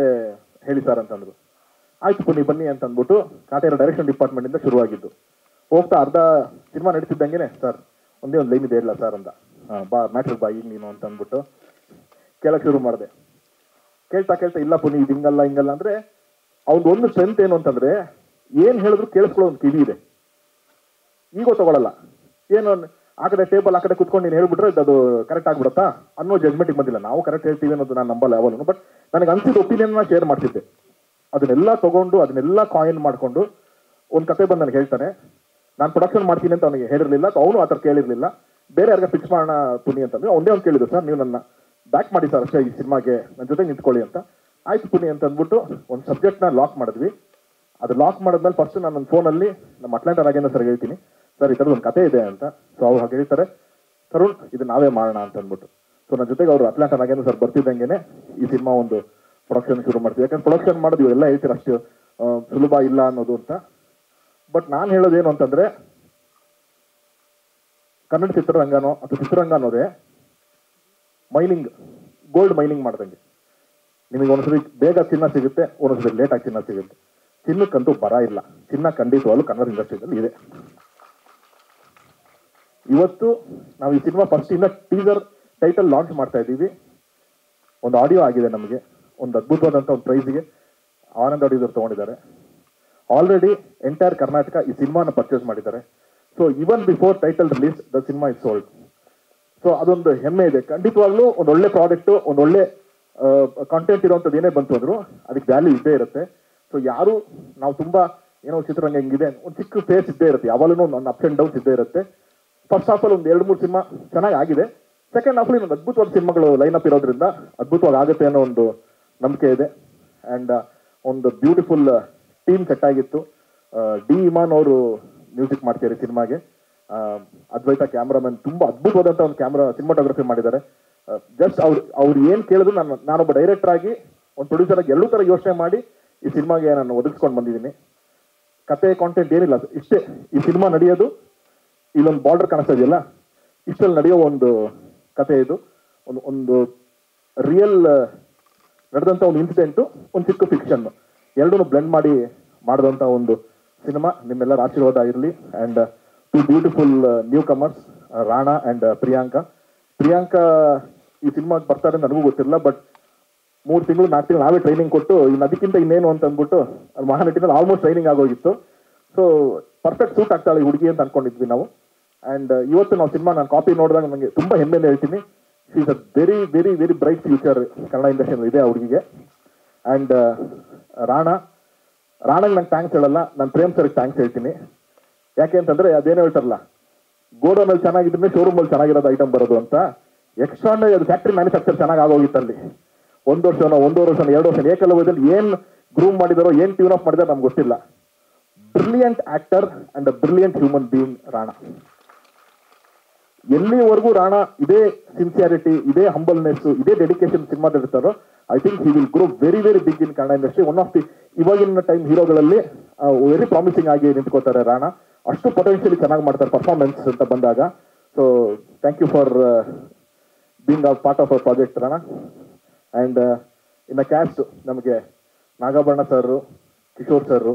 ಹೇಳಿ ಸರ್ ಅಂತಂದರು. ಆಯ್ತು ಪುನಿ ಬನ್ನಿ ಅಂತ ಅಂದ್ಬಿಟ್ಟು ಕಾಟೇರ ಡೈರೆಕ್ಷನ್ ಡಿಪಾರ್ಟ್ಮೆಂಟಿಂದ ಶುರುವಾಗಿದ್ದು. ಹೋಗ್ತಾ ಅರ್ಧ ಸಿನಿಮಾ ನಡೀತಿದ್ದಂಗೆ ಸರ್ ಒಂದೇ ಒಂದು ಲೈನ್ ಇದೆ ಇಲ್ಲ ಸರ್ ಅಂತ. ಬಾ ಮ್ಯಾಟ್ರಿಕ್ ಬಾ ಈಗ ನೀನು ಅಂತ ಅಂದ್ಬಿಟ್ಟು ಕೇಳಕ್ಕೆ ಶುರು ಮಾಡಿದೆ. ಕೇಳ್ತಾ ಇಲ್ಲ ಪುನಿ ಇದು ಹಿಂಗಲ್ಲ ಅಂದರೆ ಅವ್ನು ಒಂದು ಸ್ಟ್ರೆಂತ್ ಏನು ಅಂತಂದರೆ ಏನು ಹೇಳಿದ್ರು ಕೇಳಿಸ್ಕೊಳ್ಳೋ ಒಂದು ಕಿವಿ ಇದೆ. ಈಗೋ ತಗೊಳ್ಳಲ್ಲ, ಏನು ಆ ಕಡೆ ಟೇಬಲ್ ಆ ಕಡೆ ಕುತ್ಕೊಂಡು ನೀನು ಹೇಳ್ಬಿಟ್ರೆ ಅದು ಕರೆಕ್ಟ್ ಆಗ್ಬಿಡುತ್ತಾ ಅನ್ನೋ ಜಜ್ಮೆಂಟಿಗೆ ಬಂದಿಲ್ಲ. ನಾವು ಕರೆಕ್ಟ್ ಹೇಳ್ತೀವಿ ಅನ್ನೋದು ನಾನು ನಂಬಲ್ಲ ಯಾವಾಗಲೂ. ಬಟ್ ನನಗೆ ಅನ್ಸಿದ ಒಪಿನಿಯನ್ನ ಶೇರ್ ಮಾಡ್ತಿದ್ದೆ. ಅದನ್ನೆಲ್ಲ ತಗೊಂಡು ಅದನ್ನೆಲ್ಲ ಕಾಯಿನ್ ಮಾಡಿಕೊಂಡು ಒಂದು ಕತೆ ಬಂದು ನನಗೆ ಹೇಳ್ತಾನೆ. ನಾನು ಪ್ರೊಡಕ್ಷನ್ ಮಾಡ್ತೀನಿ ಅಂತ ಅವನಿಗೆ ಹೇಳಿರಲಿಲ್ಲ, ಅವನು ಆ ಥರ ಕೇಳಿರಲಿಲ್ಲ. ಬೇರೆ ಯಾರಿಗೆ ಫಿಕ್ಸ್ ಮಾಡೋಣ ಪುನಿ ಅಂತಂದ್ರೆ ಒಂದೇ ಒಂದು ಕೇಳಿದ್ರು, ಸರ್ ನೀವು ನನ್ನ ಬ್ಯಾಕ್ ಮಾಡಿ ಸರ್ ಅಷ್ಟೇ ಈ ಸಿನಿಮಾಗೆ, ನನ್ನ ಜೊತೆಗೆ ನಿಂತ್ಕೊಳ್ಳಿ ಅಂತ. ಆಯ್ತು ಪುನಿ ಅಂತ ಅಂದ್ಬಿಟ್ಟು ಒಂದು ಸಬ್ಜೆಕ್ಟ್ನ ಲಾಕ್ ಮಾಡಿದ್ವಿ. ಅದು ಲಾಕ್ ಮಾಡಿದ್ಮೇಲೆ ಫಸ್ಟ್ ನಾನು ನನ್ನ ಫೋನಲ್ಲಿ ನಮ್ಮ ಅಟ್ಲಾಂಟಾ ರಾಗೇಂದ್ರ ಸರ್ ಹೇಳ್ತೀನಿ, ಸರ್ ಈ ಥರದ್ದು ಒಂದು ಕತೆ ಇದೆ ಅಂತ. ಸೊ ಅವ್ರು ಹಾಗೆ ಹೇಳ್ತಾರೆ, ತರುಣ್ ಇದು ನಾವೇ ಮಾಡೋಣ ಅಂತ ಅಂದ್ಬಿಟ್ಟು. ಸೊ ನನ್ನ ಜೊತೆಗೆ ಅವರು ಅಟ್ಲಾಂಟಾ ನಾಗೇಂದ್ರ ಸರ್ ಬರ್ತಿದ್ದಂಗೆ ಈ ಸಿನಿಮಾ ಒಂದು ಪ್ರೊಡಕ್ಷನ್ ಶುರು ಮಾಡ್ತೀವಿ. ಯಾಕಂದ್ರೆ ಪ್ರೊಡಕ್ಷನ್ ಮಾಡೋದು ಇವೆಲ್ಲ ಹೇಳ್ತೀರ ಅಷ್ಟು ಸುಲಭ ಇಲ್ಲ ಅನ್ನೋದು ಅಂತ. ಬಟ್ ನಾನು ಹೇಳೋದೇನು ಅಂತಂದ್ರೆ, ಕನ್ನಡ ಚಿತ್ರರಂಗನೋ ಅಥವಾ ಚಿತ್ರರಂಗ ಅನ್ನೋದೇ ಮೈನಿಂಗ್, ಗೋಲ್ಡ್ ಮೈನಿಂಗ್ ಮಾಡ್ದಂಗೆ. ನಿಮಗೆ ಒಂದ್ಸರಿ ಬೇಗ ಚಿನ್ನ ಸಿಗುತ್ತೆ, ಒಂದೊಂದ್ಸರಿ ಲೇಟಾಗಿ ಚಿನ್ನ ಸಿಗುತ್ತೆ. ಚಿನ್ನಕ್ಕಂತೂ ಬರ ಇಲ್ಲ, ಚಿನ್ನ ಖಂಡಿತವಾಗ್ಲೂ ಕನ್ನಡ ಇಂಡಸ್ಟ್ರಿಯಲ್ಲಿ ಇದೆ. ಇವತ್ತು ನಾವು ಈ ಸಿನಿಮಾ ಫಸ್ಟ್ ಇಂದ ಟೀಸರ್ ಟೈಟಲ್ ಲಾಂಚ್ ಮಾಡ್ತಾ ಇದ್ದೀವಿ. ಒಂದು ಆಡಿಯೋ ಆಗಿದೆ ನಮಗೆ, ಒಂದು ಅದ್ಭುತವಾದಂಥ ಒಂದು ಪ್ರೈಸ್ಗೆ ಆನಂದ್ ಆಡಿಯೋದವ್ರು ತೊಗೊಂಡಿದ್ದಾರೆ. ಆಲ್ರೆಡಿ ಎಂಟೈರ್ ಕರ್ನಾಟಕ ಈ ಸಿನಿಮಾನ ಪರ್ಚೇಸ್ ಮಾಡಿದ್ದಾರೆ. So even before title release the cinema is sold. So ಅದೊಂದು ಹೆಮ್ಮೆ ಇದೆ. ಖಂಡಿತವಾಗ್ಲೂ ಒಂದು ಒಳ್ಳೆ ಪ್ರಾಡಕ್ಟು, ಒಂದು ಒಳ್ಳೆ ಕಾಂಟೆಂಟ್ ಇರುವಂಥದ್ದು ಏನೇ ಬಂತು ಅಂದ್ರು ಅದಕ್ಕೆ ವ್ಯಾಲ್ಯೂ ಇದ್ದೇ ಇರುತ್ತೆ. ಸೊ ಯಾರು ನಾವು ತುಂಬಾ ಏನೋ ಚಿತ್ರರಂಗ ಹೆಂಗಿದೆ ಒಂದು ಚಿಕ್ಕ ಫೇಸ್ ಇದ್ದೇ ಇರುತ್ತೆ, ಯಾವಾಗಲೂ ಒಂದು ಅಪ್ಸ್ ಅಂಡ್ ಡೌನ್ಸ್ ಇದ್ದೇ ಇರುತ್ತೆ. ಫಸ್ಟ್ ಹಾಫಲ್ಲಿ ಒಂದು 2-3 ಸಿನಿಮಾ ಚೆನ್ನಾಗಿ ಆಗಿದೆ. ಸೆಕೆಂಡ್ ಹಾಫಲ್ಲಿ ಒಂದು ಅದ್ಭುತವಾದ ಸಿನಿಮಾಗಳು ಲೈನ್ ಅಪ್ ಇರೋದ್ರಿಂದ ಅದ್ಭುತವಾಗಿ ಆಗುತ್ತೆ ಅನ್ನೋ ಒಂದು ನಂಬಿಕೆ ಇದೆ. ಆ್ಯಂಡ್ ಒಂದು ಬ್ಯೂಟಿಫುಲ್ ಟೀಮ್ ಸೆಟ್ ಆಗಿತ್ತು. ಡಿ ಇಮಾನ್ ಅವರು ಮ್ಯೂಸಿಕ್ ಮಾಡ್ತಾರೆ ಸಿನಿಮಾಗೆ. ಅದ್ವೈತ ಕ್ಯಾಮ್ರಾಮನ್ ತುಂಬಾ ಅದ್ಭುತವಾದಂಥ ಒಂದು ಸಿನಿಮಾಟೋಗ್ರಫಿ ಮಾಡಿದ್ದಾರೆ. ಜಸ್ಟ್ ಅವ್ರು ಏನು ಕೇಳಿದ್ರು ನಾನೊಬ್ಬ ಡೈರೆಕ್ಟರ್ ಆಗಿ ಒಂದು ಪ್ರೊಡ್ಯೂಸರ್ ಆಗಿ ಎರಡೂ ಥರ ಯೋಚನೆ ಮಾಡಿ ಈ ಸಿನಿಮಾಗೆ ನಾನು ಒದಗಿಸ್ಕೊಂಡು ಬಂದಿದ್ದೀನಿ. ಕತೆ ಕಾಂಟೆಂಟ್ ಏನಿಲ್ಲ, ಇಷ್ಟೇ. ಈ ಸಿನಿಮಾ ನಡೆಯೋದು ಇಲ್ಲೊಂದು ಬಾರ್ಡರ್ ಕಾಣಿಸ್ತಾ ಇದೆಯಲ್ಲ, ಇಷ್ಟಲ್ಲಿ ನಡೆಯೋ ಒಂದು ಕತೆ ಇದು. ಒಂದು ರಿಯಲ್ ನಡೆದಂಥ ಒಂದು ಇನ್ಸಿಡೆಂಟು, ಒಂದು ಚಿಕ್ಕ ಫಿಕ್ಷನ್, ಎರಡೂ ಬ್ಲೆಂಡ್ ಮಾಡಿ ಮಾಡಿದಂಥ ಒಂದು ಸಿನಿಮಾ. ನಿಮ್ಮೆಲ್ಲರ ಆಶೀರ್ವಾದ ಇರಲಿ. And 2 beautiful new comers, Rana and Priyanka ಈ ಸಿನಿಮಾಗೆ ಬರ್ತಾರೆ ನನಗೂ ಗೊತ್ತಿರಲಿಲ್ಲ. ಬಟ್ 3 ತಿಂಗಳು 4 ತಿಂಗಳು ನಾವೇ ಟ್ರೈನಿಂಗ್ ಕೊಟ್ಟು ಅದಕ್ಕಿಂತ ಇನ್ನೇನು ಅಂತ ಅಂದ್ಬಿಟ್ಟು ಅದು ಮಹಾನಟಿನಲ್ಲಿ ಆಲ್ಮೋಸ್ಟ್ ಟ್ರೈನಿಂಗ್ ಆಗೋಗಿತ್ತು. ಸೊ ಪರ್ಫೆಕ್ಟ್ ಸೂಟ್ ಆಗ್ತಾಳೆ ಈ ಹುಡುಗಿ ಅಂತ ಅನ್ಕೊಂಡಿದ್ವಿ ನಾವು. ಆ್ಯಂಡ್ ಇವತ್ತು ನಾವು ಸಿನಿಮಾ ನಾನು ಕಾಪಿ ನೋಡಿದಾಗ ನನಗೆ ತುಂಬ ಹೆಮ್ಮೆಯಿಂದ ಹೇಳ್ತೀನಿ, she is a very very very bright future Kannada ಇಂಡಸ್ಟ್ರಿಯಲ್ಲಿ ಇದೆ ಆ ಹುಡುಗಿಗೆ. ಆ್ಯಂಡ್ ರಾಣಂಗೆ ನಂಗೆ ಥ್ಯಾಂಕ್ಸ್ ಹೇಳಲ್ಲ, ನಾನು ಪ್ರೇಮ್ ಸರ್ಗೆ ಥ್ಯಾಂಕ್ಸ್ ಹೇಳ್ತೀನಿ. ಯಾಕೆ ಅಂತಂದ್ರೆ ಅದೇನೋ ಹೇಳ್ತಾರಲ್ಲ, ಗೋಡೌನಲ್ಲಿ ಚೆನ್ನಾಗಿದ್ರೆ ಶೋರೂಮಲ್ಲಿ ಚೆನ್ನಾಗಿರೋದು ಐಟಮ್ ಬರೋದು ಅಂತ. ಎಕ್ಸ್ಟ್ರಾಂಡರಿ ಅದು ಫ್ಯಾಕ್ಟ್ರಿ ಮ್ಯಾನುಫ್ಯಾಕ್ಚರ್ ಚೆನ್ನಾಗಿ ಆಗೋಗಿತ್ತಲ್ಲಿ. 1 ವರ್ಷನೋ 1.5 ವರ್ಷನೋ 2 ವರ್ಷ ಏಕಲವ್ಯದಲ್ಲಿ ಏನು ಗ್ರೂಮ್ ಮಾಡಿದಾರೋ, ಏನು ಟ್ಯೂನ್ ಆಫ್ ಮಾಡಿದಾರೋ ನಮ್ಗೆ ಗೊತ್ತಿಲ್ಲ. Brilliant actor and a brilliant human being Rana. ಎಲ್ಲಿವರೆಗೂ ರಾಣಾ ಇದೇ ಸಿನ್ಸಿಯಾರಿಟಿ, ಇದೇ ಹಂಬಲ್ನೆಸ್, ಇದೇ ಡೆಡಿಕೇಶನ್ ಸಿನಿಮಾದಲ್ಲಿ ಇರ್ತಾರೋ, I think he will grow very very big in Kannada industry. One of the ಇವಾಗಿನ ಟೈಮ್ ಹೀರೋಗಳಲ್ಲಿ ವೆರಿ ಪ್ರಾಮಿಸಿಂಗ್ ಆಗಿ ನಿಂತ್ಕೋತಾರೆ ರಾಣಾ. ಅಷ್ಟು ಪೊಟೆನ್ಷಿಯಲಿ ಚೆನ್ನಾಗಿ ಮಾಡ್ತಾರೆ ಪರ್ಫಾರ್ಮೆನ್ಸ್ ಅಂತ ಬಂದಾಗ. So thank you for being a part of a project Rana. And ಇನ್ನು ಕ್ಯಾಸ್ಟ್ ನಮಗೆ Nagabharana sir, Kishore sir,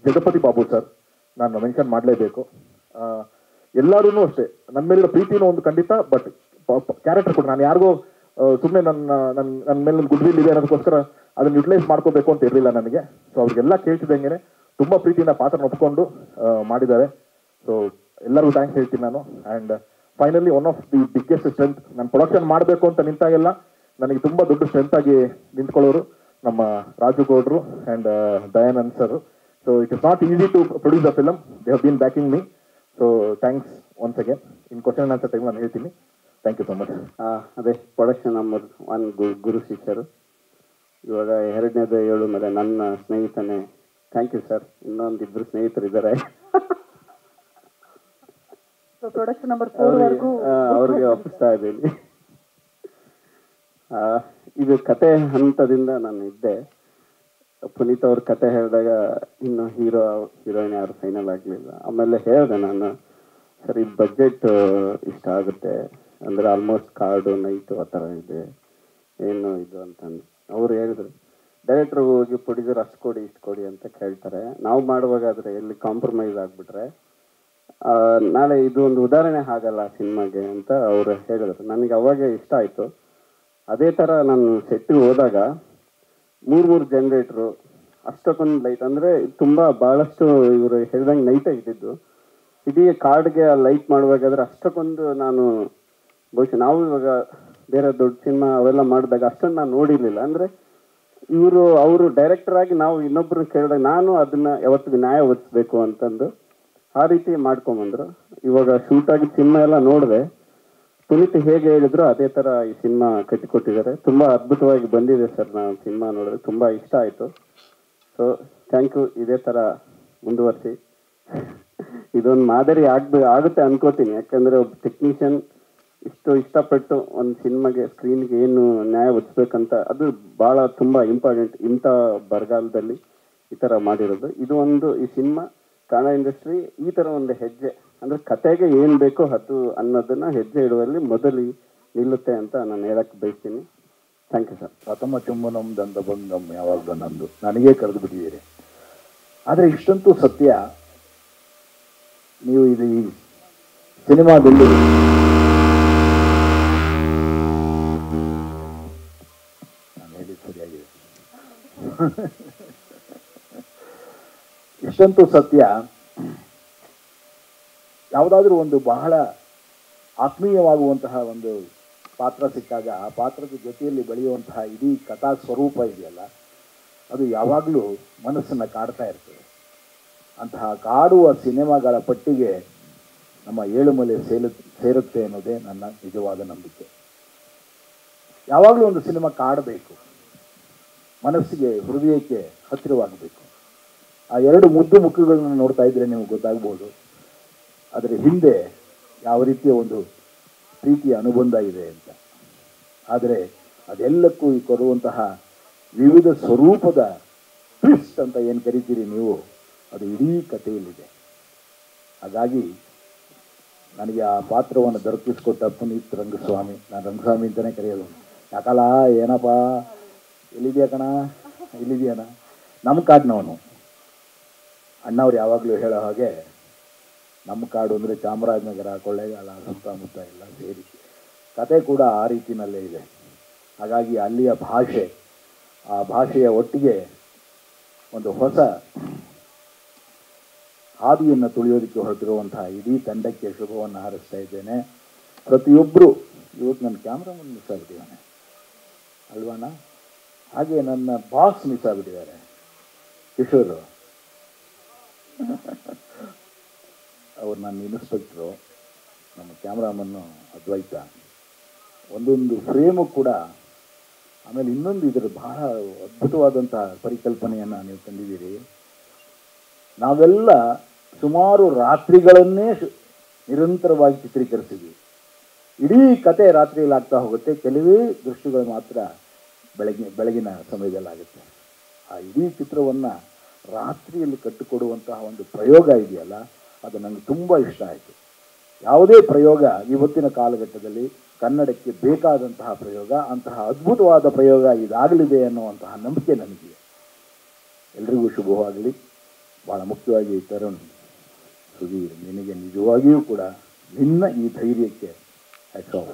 Jagapati Babu sir ನಾನು ಮೆನ್ಷನ್ ಮಾಡಲೇಬೇಕು. ಎಲ್ಲರೂ ಅಷ್ಟೇ ನನ್ನ ಮೇಲಿರೋ ಪ್ರೀತಿನೂ ಒಂದು ಖಂಡಿತ. ಬಟ್ ಕ್ಯಾರೆಕ್ಟರ್ ಕೂಡ ನಾನು ಯಾರಿಗೋ ಸುಮ್ಮನೆ ನನ್ನ ಮೇಲೆ ಗುಡ್ ವಿಲ್ ಇದೆ ಅನ್ನೋದಕ್ಕೋಸ್ಕರ ಅದನ್ನು ಯುಟಿಲೈಸ್ ಮಾಡ್ಕೋಬೇಕು ಅಂತ ಇರಲಿಲ್ಲ ನನಗೆ. ಸೊ ಅವ್ರಿಗೆಲ್ಲ ಕೇಳ್ತಿದ್ದಂಗೆ ತುಂಬ ಪ್ರೀತಿಯಿಂದ ಪಾತ್ರ ಒಪ್ಕೊಂಡು ಮಾಡಿದ್ದಾರೆ. ಸೊ ಎಲ್ಲರಿಗೂ ಥ್ಯಾಂಕ್ಸ್ ಹೇಳ್ತೀನಿ ನಾನು. And finally one of the biggest strength, ನಾನು ಪ್ರೊಡಕ್ಷನ್ ಮಾಡಬೇಕು ಅಂತ ನಿಂತಾಗೆಲ್ಲ ನನಗೆ ತುಂಬ ದೊಡ್ಡ ಸ್ಟ್ರೆಂತ್ ಆಗಿ ನಿಂತ್ಕೊಳ್ಳೋರು ನಮ್ಮ ರಾಜು ಗೌಡ್ರು and Dayanand sir. So it is not easy to produce the film, they have been backing me. So thanks once again. In question answer time ನಾನು ಹೇಳ್ತೀನಿ. Thank you so much. ಅದೇ ಪ್ರೊಡಕ್ಷನ್ ನಂಬರ್ 1 ಗುರು ಶಿಷ್ಯರು, ಇವಾಗ 2ನೇದು ಹೇಳು ಮೇಲೆ ನನ್ನ ಸ್ನೇಹಿತನೇ. Thank you sir. ಇನ್ನೊಂದಿಬ್ಬರು ಸ್ನೇಹಿತರು ಇದ್ದಾರೆ, ಪ್ರೊಡಕ್ಷನ್ ನಂಬರ್ 4 ಅವ್ರಿಗೆ ಒಪ್ಪಿಸ್ತಾ ಇದ್ದೀನಿ. ಇದು ಕತೆ ಹಂತದಿಂದ ನಾನು ಇದ್ದೆ. ಪುನೀತ್ ಅವ್ರ ಕತೆ ಹೇಳಿದಾಗ ಇನ್ನು ಹೀರೋಯಿನ್ ಯಾರು ಫೈನಲ್ ಆಗಲಿಲ್ಲ. ಆಮೇಲೆ ಹೇಳಿದೆ ನಾನು, ಸರ್ ಈ ಬಜೆಟ್ ಇಷ್ಟ ಆಗುತ್ತೆ ಅಂದರೆ ಆಲ್ಮೋಸ್ಟ್ ಕಾರ್ಡು ನೈಟು ಆ ಥರ ಇದೆ, ಏನು ಇದು ಅಂತಂದು ಅವ್ರು ಹೇಳಿದ್ರು. ಡೈರೆಕ್ಟ್ರ್ ಹೋಗಿ ಪ್ರೊಡ್ಯೂಸರ್ ಅಷ್ಟು ಕೊಡಿ ಇಷ್ಟು ಕೊಡಿ ಅಂತ ಕೇಳ್ತಾರೆ. ನಾವು ಮಾಡುವಾಗಾದರೆ ಎಲ್ಲಿ ಕಾಂಪ್ರಮೈಸ್ ಆಗಿಬಿಟ್ರೆ ನಾಳೆ ಇದು ಒಂದು ಉದಾಹರಣೆ ಆಗಲ್ಲ ಸಿನಿಮಾಗೆ ಅಂತ ಅವರು ಹೇಳಿದ್ರು. ನನಗೆ ಅವಾಗ ಇಷ್ಟ ಆಯಿತು. ಅದೇ ಥರ ನಾನು ಸೆಟ್ಟಿಗೆ ಹೋದಾಗ 3 ಜನರೇಟ್ರು, ಅಷ್ಟಕ್ಕೊಂದು ಲೈಟ್, ಅಂದರೆ ತುಂಬ ಭಾಳಷ್ಟು ಇವರು ಹೇಳ್ದಂಗೆ ನೈಟೇ ಇದ್ದಿದ್ದು. ಇಡೀ ಕಾರ್ಡ್ಗೆ ಲೈಟ್ ಮಾಡುವಾಗಾದ್ರೆ ಅಷ್ಟಕ್ಕೊಂದು ನಾನು ಬಹುಶಃ ನಾವು ಇವಾಗ ಬೇರೆ ದೊಡ್ಡ ಸಿನಿಮಾ ಅವೆಲ್ಲ ಮಾಡಿದಾಗ ಅಷ್ಟೊಂದು ನಾನು ನೋಡಿರಲಿಲ್ಲ. ಅಂದರೆ ಅವರು ಡೈರೆಕ್ಟರ್ ಆಗಿ ನಾವು ಇನ್ನೊಬ್ಬರು ಕೇಳಿದಾಗ ನಾನು ಅದನ್ನು ಯಾವತ್ತಿಗೂ ನ್ಯಾಯ ಒದಿಸ್ಬೇಕು ಅಂತಂದು ಆ ರೀತಿ ಮಾಡ್ಕೊಂಬಂದರು. ಇವಾಗ ಶೂಟ್ ಆಗಿದ್ದ ಸಿನಿಮಾ ಎಲ್ಲ ನೋಡಿದೆ, ಪುನೀತ್ ಹೇಗೆ ಹೇಳಿದ್ರು ಅದೇ ಥರ ಈ ಸಿನಿಮಾ ಕಟ್ಟಿಕೊಟ್ಟಿದ್ದಾರೆ. ತುಂಬ ಅದ್ಭುತವಾಗಿ ಬಂದಿದೆ ಸರ್. ನಾನು ಸಿನಿಮಾ ನೋಡಿದ್ರೆ ತುಂಬ ಇಷ್ಟ ಆಯಿತು. So thank you. ಇದೇ ಥರ ಮುಂದುವರಿಸಿ. ಇದೊಂದು ಮಾದರಿ ಆಗುತ್ತೆ ಅನ್ಕೋತೀನಿ. ಯಾಕಂದರೆ ಒಬ್ಬ ಟೆಕ್ನಿಷಿಯನ್ ಇಷ್ಟು ಇಷ್ಟಪಟ್ಟು ಒಂದು ಸಿನಿಮಾಗೆ ಸ್ಕ್ರೀನ್ಗೆ ಏನು ನ್ಯಾಯ ಒದಗಿಸ್ಬೇಕಂತ ಅದು ಭಾಳ ತುಂಬ ಇಂಪಾರ್ಟೆಂಟ್. ಇಂಥ ಬರಗಾಲದಲ್ಲಿ ಈ ಥರ ಮಾಡಿರೋದು ಇದು ಒಂದು ಈ ಸಿನಿಮಾ ಕನ್ನಡ ಇಂಡಸ್ಟ್ರಿ ಈ ಥರ ಒಂದು ಹೆಜ್ಜೆ ಅಂದರೆ ಕತೆಗೆ ಏನು ಬೇಕೋ ಅದು ಅನ್ನೋದನ್ನು ಹೆಜ್ಜೆ ಇಡುವಲ್ಲಿ ಮೊದಲು ನಿಲ್ಲುತ್ತೆ ಅಂತ ನಾನು ಹೇಳಕ್ಕೆ ಬಯಸ್ತೀನಿ. Thank you sir. ಪ್ರಥಮ ಚುಂಬನಂ ದಂದ ಬಂದಂ ಯಾವಾಗಲೂ ನಂದು ನನಗೇ ಕರೆದು ಬಿಟ್ಟಿದ್ದೀರಿ. ಆದರೆ ಇಷ್ಟಂತೂ ಸತ್ಯ, ನೀವು ಇದು ಈ ಸಿನಿಮಾದಲ್ಲಿ ನಾನು ಹೇಳಿದ್ದು ಸರಿಯಾಗಿದೆ. ಇಷ್ಟಂತೂ ಸತ್ಯ, ಯಾವುದಾದ್ರೂ ಒಂದು ಬಹಳ ಆತ್ಮೀಯವಾಗುವಂತಹ ಒಂದು ಪಾತ್ರ ಸಿಕ್ಕಾಗ ಆ ಪಾತ್ರದ ಜೊತೆಯಲ್ಲಿ ಬೆಳೆಯುವಂತಹ ಇಡೀ ಕಥಾ ಸ್ವರೂಪ ಇದೆಯಲ್ಲ, ಅದು ಯಾವಾಗಲೂ ಮನಸ್ಸನ್ನು ಕಾಡ್ತಾ ಇರ್ತದೆ. ಅಂತಹ ಕಾಡುವ ಸಿನಿಮಾಗಳ ಪಟ್ಟಿಗೆ ನಮ್ಮ ಏಳುಮಲೆ ಸೇರುತ್ತೆ ಅನ್ನೋದೇ ನನ್ನ ನಿಜವಾದ ನಂಬಿಕೆ. ಯಾವಾಗಲೂ ಒಂದು ಸಿನಿಮಾ ಕಾಡಬೇಕು, ಮನಸ್ಸಿಗೆ ಹೃದಯಕ್ಕೆ ಹತ್ತಿರವಾಗಬೇಕು. ಆ ಎರಡು ಮುದ್ದು ಮುಖಗಳನ್ನು ನೋಡ್ತಾ ಇದ್ರೆ ನಿಮಗೆ ಗೊತ್ತಾಗ್ಬೋದು ಅದರ ಹಿಂದೆ ಯಾವ ರೀತಿಯ ಒಂದು ಪ್ರೀತಿಯ ಅನುಬಂಧ ಇದೆ ಅಂತ. ಆದರೆ ಅದೆಲ್ಲಕ್ಕೂ ಈ ಕೊಡುವಂತಹ ವಿವಿಧ ಸ್ವರೂಪದ ಟ್ವಿಸ್ಟ್ ಅಂತ ಏನು ಕರಿತೀರಿ ನೀವು, ಅದು ಇಡೀ ಕಥೆಯಲ್ಲಿದೆ. ಹಾಗಾಗಿ ನನಗೆ ಆ ಪಾತ್ರವನ್ನು ದೊರಕಿಸ್ಕೊಟ್ಟ ಪುನೀತ್ ರಂಗಸ್ವಾಮಿ, ನಾನು ರಂಗಸ್ವಾಮಿ ಅಂತಲೇ ಕರೆಯೋದು. ಯಾಕಲ್ಲ ಏನಪ್ಪ ಎಲ್ಲಿದೆಯಾ ಕಣ, ಇಲ್ಲಿದೆಯಣ, ನಮ್ಮ ಕಾಡಿನವನು. ಅಣ್ಣವ್ರು ಯಾವಾಗಲೂ ಹೇಳೋ ಹಾಗೆ ನಮ್ಮ ಕಾಡು ಅಂದರೆ ಚಾಮರಾಜನಗರ, ಕೊಳ್ಳೇಗಾಲ, ಸುತ್ತಮುತ್ತ ಎಲ್ಲ ಸೇರಿ ಕತೆ ಕೂಡ ಆ ರೀತಿಯಲ್ಲೇ ಇದೆ. ಹಾಗಾಗಿ ಅಲ್ಲಿಯ ಭಾಷೆ, ಆ ಭಾಷೆಯ ಒಟ್ಟಿಗೆ ಒಂದು ಹೊಸ ಹಾದಿಯನ್ನು ತುಳಿಯೋದಕ್ಕೆ ಹೊರಟಿರುವಂತಹ ಇಡೀ ತಂಡಕ್ಕೆ ಶುಭವನ್ನು ಹಾರೈಸ್ತಾ ಇದ್ದೇನೆ. ಪ್ರತಿಯೊಬ್ಬರು, ಇವತ್ತು ನನ್ನ ಕ್ಯಾಮ್ರಾಮನ್ ಮಿಸ್ ಆಗಿಬಿಟ್ಟಿದ್ದಾನೆ ಅಲ್ವಣ್ಣ, ಹಾಗೆ ನನ್ನ ಬಾಸ್ ಮಿಸ್ ಆಗಿಬಿಟ್ಟಿದ್ದಾರೆ ಕಿಶೋರು. ಅವ್ರು ನನ್ನ ಇನ್ಸ್ಪೆಕ್ಟ್ರು, ನಮ್ಮ ಕ್ಯಾಮ್ರಾಮನ್ನು ಅದ್ವೈತ. ಒಂದೊಂದು ಫ್ರೇಮು ಕೂಡ. ಆಮೇಲೆ ಇನ್ನೊಂದು ಇದರ ಬಹಳ ಅದ್ಭುತವಾದಂತಹ ಪರಿಕಲ್ಪನೆಯನ್ನು ನೀವು ತಂದಿದ್ದೀರಿ. ನಾವೆಲ್ಲ ಸುಮಾರು ರಾತ್ರಿಗಳನ್ನೇ ನಿರಂತರವಾಗಿ ಚಿತ್ರೀಕರಿಸಿದ್ವಿ. ಇಡೀ ಕತೆ ರಾತ್ರಿಯಲ್ಲಿ ಆಗ್ತಾ ಹೋಗುತ್ತೆ, ಕೆಲವೇ ದೃಶ್ಯಗಳು ಮಾತ್ರ ಬೆಳಗಿನ ಸಮಯದಲ್ಲಾಗುತ್ತೆ. ಆ ಇಡೀ ಚಿತ್ರವನ್ನು ರಾತ್ರಿಯಲ್ಲಿ ಕಟ್ಟಿಕೊಡುವಂತಹ ಒಂದು ಪ್ರಯೋಗ ಇದೆಯಲ್ಲ, ಅದು ನನಗೆ ತುಂಬ ಇಷ್ಟ ಆಯಿತು. ಯಾವುದೇ ಪ್ರಯೋಗ ಇವತ್ತಿನ ಕಾಲಘಟ್ಟದಲ್ಲಿ ಕನ್ನಡಕ್ಕೆ ಬೇಕಾದಂತಹ ಪ್ರಯೋಗ, ಅಂತಹ ಅದ್ಭುತವಾದ ಪ್ರಯೋಗ ಇದಾಗಲಿದೆ ಅನ್ನುವಂತಹ ನಂಬಿಕೆ ನನಗಿದೆ. ಎಲ್ರಿಗೂ ಶುಭವಾಗಲಿ. ಭಾಳ ಮುಖ್ಯವಾಗಿ ತರುಣ್, ಸುಧೀರ್, ನಿನಗೆ ನಿಜವಾಗಿಯೂ ಕೂಡ ನಿನ್ನ ಈ ಧೈರ್ಯಕ್ಕೆ ಹ್ಯಾಟ್ಸ್ ಆಫ್.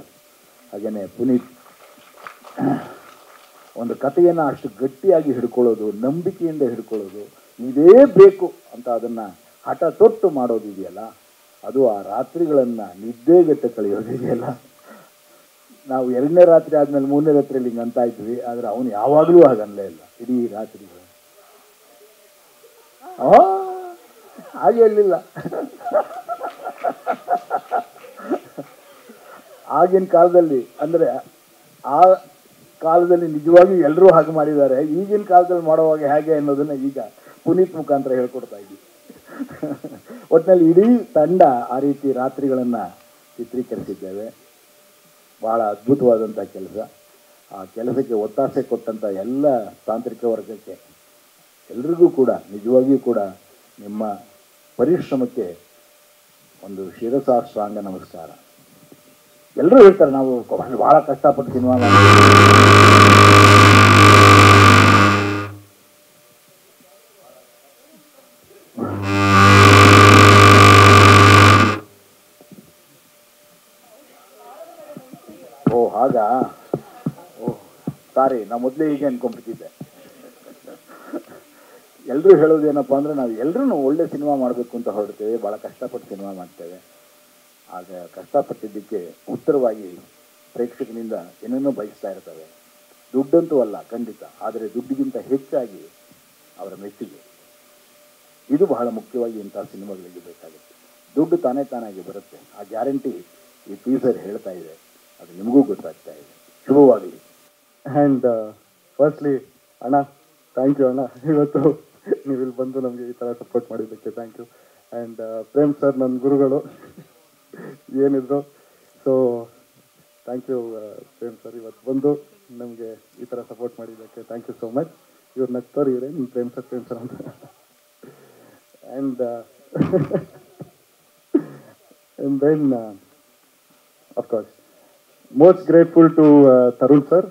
ಹಾಗೆಯೇ ಪುನೀತ್, ಒಂದು ಕಥೆಯನ್ನು ಅಷ್ಟು ಗಟ್ಟಿಯಾಗಿ ಹಿಡ್ಕೊಳ್ಳೋದು, ನಂಬಿಕೆಯಿಂದ ಹಿಡ್ಕೊಳ್ಳೋದು, ಇದೇ ಬೇಕು ಅಂತ ಅದನ್ನು ಹಠ ತೊಟ್ಟು ಮಾಡೋದಿದೆಯಲ್ಲ, ಅದು ಆ ರಾತ್ರಿಗಳನ್ನು ನಿದ್ದೆಗೆಟ್ಟು ಕಳೆಯೋದಿದೆಯಲ್ಲ. ನಾವು 2ನೇ ರಾತ್ರಿ ಆದಮೇಲೆ 3ನೇ ರಾತ್ರಿಯಲ್ಲಿ ಹಿಂಗೆ ಅಂತ ಇದ್ವಿ, ಆದರೆ ಅವನು ಯಾವಾಗಲೂ ಹಾಗನ್ನಲೇ ಇಲ್ಲ. ಇಡೀ ರಾತ್ರಿಗಳು ಹಾಗೆ ಹೇಳಲಿಲ್ಲ. ಆಗಿನ ಕಾಲದಲ್ಲಿ, ಅಂದರೆ ಆ ಕಾಲದಲ್ಲಿ ನಿಜವಾಗಿಯೂ ಎಲ್ಲರೂ ಹಾಗೆ ಮಾಡಿದ್ದಾರೆ. ಈಗಿನ ಕಾಲದಲ್ಲಿ ಮಾಡುವಾಗ ಹೇಗೆ ಅನ್ನೋದನ್ನು ಈಗ ಪುನೀತ್ ಮುಖಾಂತರ ಹೇಳ್ಕೊಡ್ತಾ ಇದ್ದೀವಿ. ಒಟ್ಟಿನಲ್ಲಿ ಇಡೀ ತಂಡ ಆ ರೀತಿ ರಾತ್ರಿಗಳನ್ನು ಚಿತ್ರೀಕರಿಸಿದ್ದೇವೆ. ಭಾಳ ಅದ್ಭುತವಾದಂಥ ಕೆಲಸ. ಆ ಕೆಲಸಕ್ಕೆ ಒತ್ತಾಸೆ ಕೊಟ್ಟಂಥ ಎಲ್ಲ ತಾಂತ್ರಿಕ ವರ್ಗಕ್ಕೆ ಎಲ್ರಿಗೂ ಕೂಡ ನಿಜವಾಗಿಯೂ ಕೂಡ ನಿಮ್ಮ ಪರಿಶ್ರಮಕ್ಕೆ ಒಂದು ಶಿರಸಾಷ್ಟಾಂಗ ನಮಸ್ಕಾರ. ಎಲ್ಲರೂ ಹೇಳ್ತಾರೆ ನಾವು ಭಾಳ ಕಷ್ಟಪಟ್ಟು ಸಿನಿಮಾ ಹಾಗಾ? ಓಹ್ ಸಾರಿ, ನಾ ಮೊದಲೇ ಹೀಗೆ ಅನ್ಕೊಂಡ್ಬಿಟ್ಟಿದ್ದೆ. ಎಲ್ಲರೂ ಹೇಳೋದೇನಪ್ಪ ಅಂದರೆ ನಾವು ಎಲ್ಲರೂ ಒಳ್ಳೆ ಸಿನಿಮಾ ಮಾಡಬೇಕು ಅಂತ ಹೊರಡ್ತೇವೆ, ಭಾಳ ಕಷ್ಟಪಟ್ಟು ಸಿನಿಮಾ ಮಾಡ್ತೇವೆ. ಆಗ ಕಷ್ಟಪಟ್ಟಿದ್ದಕ್ಕೆ ಉತ್ತರವಾಗಿ ಪ್ರೇಕ್ಷಕನಿಂದ ಏನನ್ನೂ ಬಯಸ್ತಾ ಇರ್ತವೆ. ದುಡ್ಡಂತೂ ಅಲ್ಲ ಖಂಡಿತ, ಆದರೆ ದುಡ್ಡಿಗಿಂತ ಹೆಚ್ಚಾಗಿ ಅವರ ಮೆಚ್ಚುಗೆ. ಇದು ಬಹಳ ಮುಖ್ಯವಾಗಿ ಇಂಥ ಸಿನಿಮಾಗಳಿಗೆ ಬೇಕಾಗುತ್ತೆ. ದುಡ್ಡು ತಾನಾಗಿ ಬರುತ್ತೆ, ಆ ಗ್ಯಾರಂಟಿ ಈ ಟೀಸರ್ ಹೇಳ್ತಾ ಇದೆ. ಅದು ನಿಮಗೂ ಗೊತ್ತಾಗ್ತಾ ಇದೆ. ಶುಭವಾಗಲಿ. ಆ್ಯಂಡ್ ಫಸ್ಟ್ಲಿ ಅಣ್ಣ, ಥ್ಯಾಂಕ್ ಯು ಅಣ್ಣ. ಇವತ್ತು ನೀವು ಇಲ್ಲಿ ಬಂದು ನಮಗೆ ಈ ಥರ ಸಪೋರ್ಟ್ ಮಾಡಿದ್ದಕ್ಕೆ thank you. And Prem sir ನನ್ನ ಗುರುಗಳು ಏನಿದ್ರು. So thank you Prem sir, ಇವತ್ತು ಬಂದು ನಮಗೆ ಈ ಥರ ಸಪೋರ್ಟ್ ಮಾಡಿದ್ದಕ್ಕೆ ಥ್ಯಾಂಕ್ ಯು ಸೋ ಮಚ್. ಇವ್ರು ನಗ್ತಾರೆ, ಇವರೇ ನಿಮ್ಮ ಪ್ರೇಮ್ ಸರ್ ಅಂತ. And and then of course most grateful to Tarun sir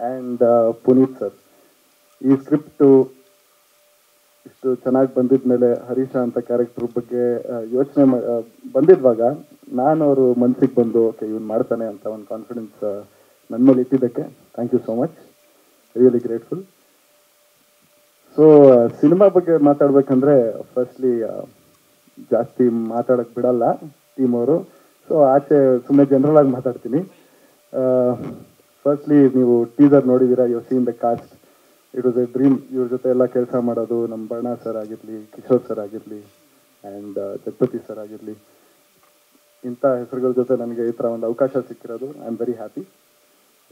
and Puneet sir. ಈ ಸ್ಕ್ರಿಪ್ಟು ಇಷ್ಟು ಚೆನ್ನಾಗಿ ಬಂದಿದ್ಮೇಲೆ ಹರೀಶ ಅಂತ ಕ್ಯಾರೆಕ್ಟರ್ ಬಗ್ಗೆ ಯೋಚನೆ ಬಂದಿದ್ವಾಗ ನಾನು ಅವರು ಮನಸ್ಸಿಗೆ ಬಂದು ಓಕೆ ಇವ್ನು ಮಾಡ್ತಾನೆ ಅಂತ ಒಂದು ಕಾನ್ಫಿಡೆನ್ಸ್ ನನ್ನ ಮೇಲೆ ಇಟ್ಟಿದ್ದಕ್ಕೆ thank you so much, really grateful. So cinema ಬಗ್ಗೆ ಮಾತಾಡ್ಬೇಕಂದ್ರೆ ಫಸ್ಟ್ಲಿ ಜಾಸ್ತಿ ಮಾತಾಡೋಕ್ಕೆ ಬಿಡಲ್ಲ ಟೀಮ್ ಅವರು. ಸೊ ಆಚೆ ಸುಮ್ಮನೆ ಜನರಲ್ ಆಗಿ ಮಾತಾಡ್ತೀನಿ. ಫಸ್ಟ್ಲಿ ನೀವು ಟೀಸರ್ ನೋಡಿದ್ದೀರಾ, you seen the cast. It was a dream ಇವ್ರ ಜೊತೆ ಎಲ್ಲ ಕೆಲಸ ಮಾಡೋದು. ನಮ್ಮ ಬಣ್ಣ ಸರ್ ಆಗಿರಲಿ, ಕಿಶೋರ್ ಸರ್ ಆಗಿರಲಿ, ಆ್ಯಂಡ್ ಜಗಪತಿ ಸರ್ ಆಗಿರಲಿ, ಇಂಥ ಹೆಸರುಗಳ ಜೊತೆ ನನಗೆ ಈ ಥರ ಒಂದು ಅವಕಾಶ ಸಿಕ್ಕಿರೋದು I am very happy.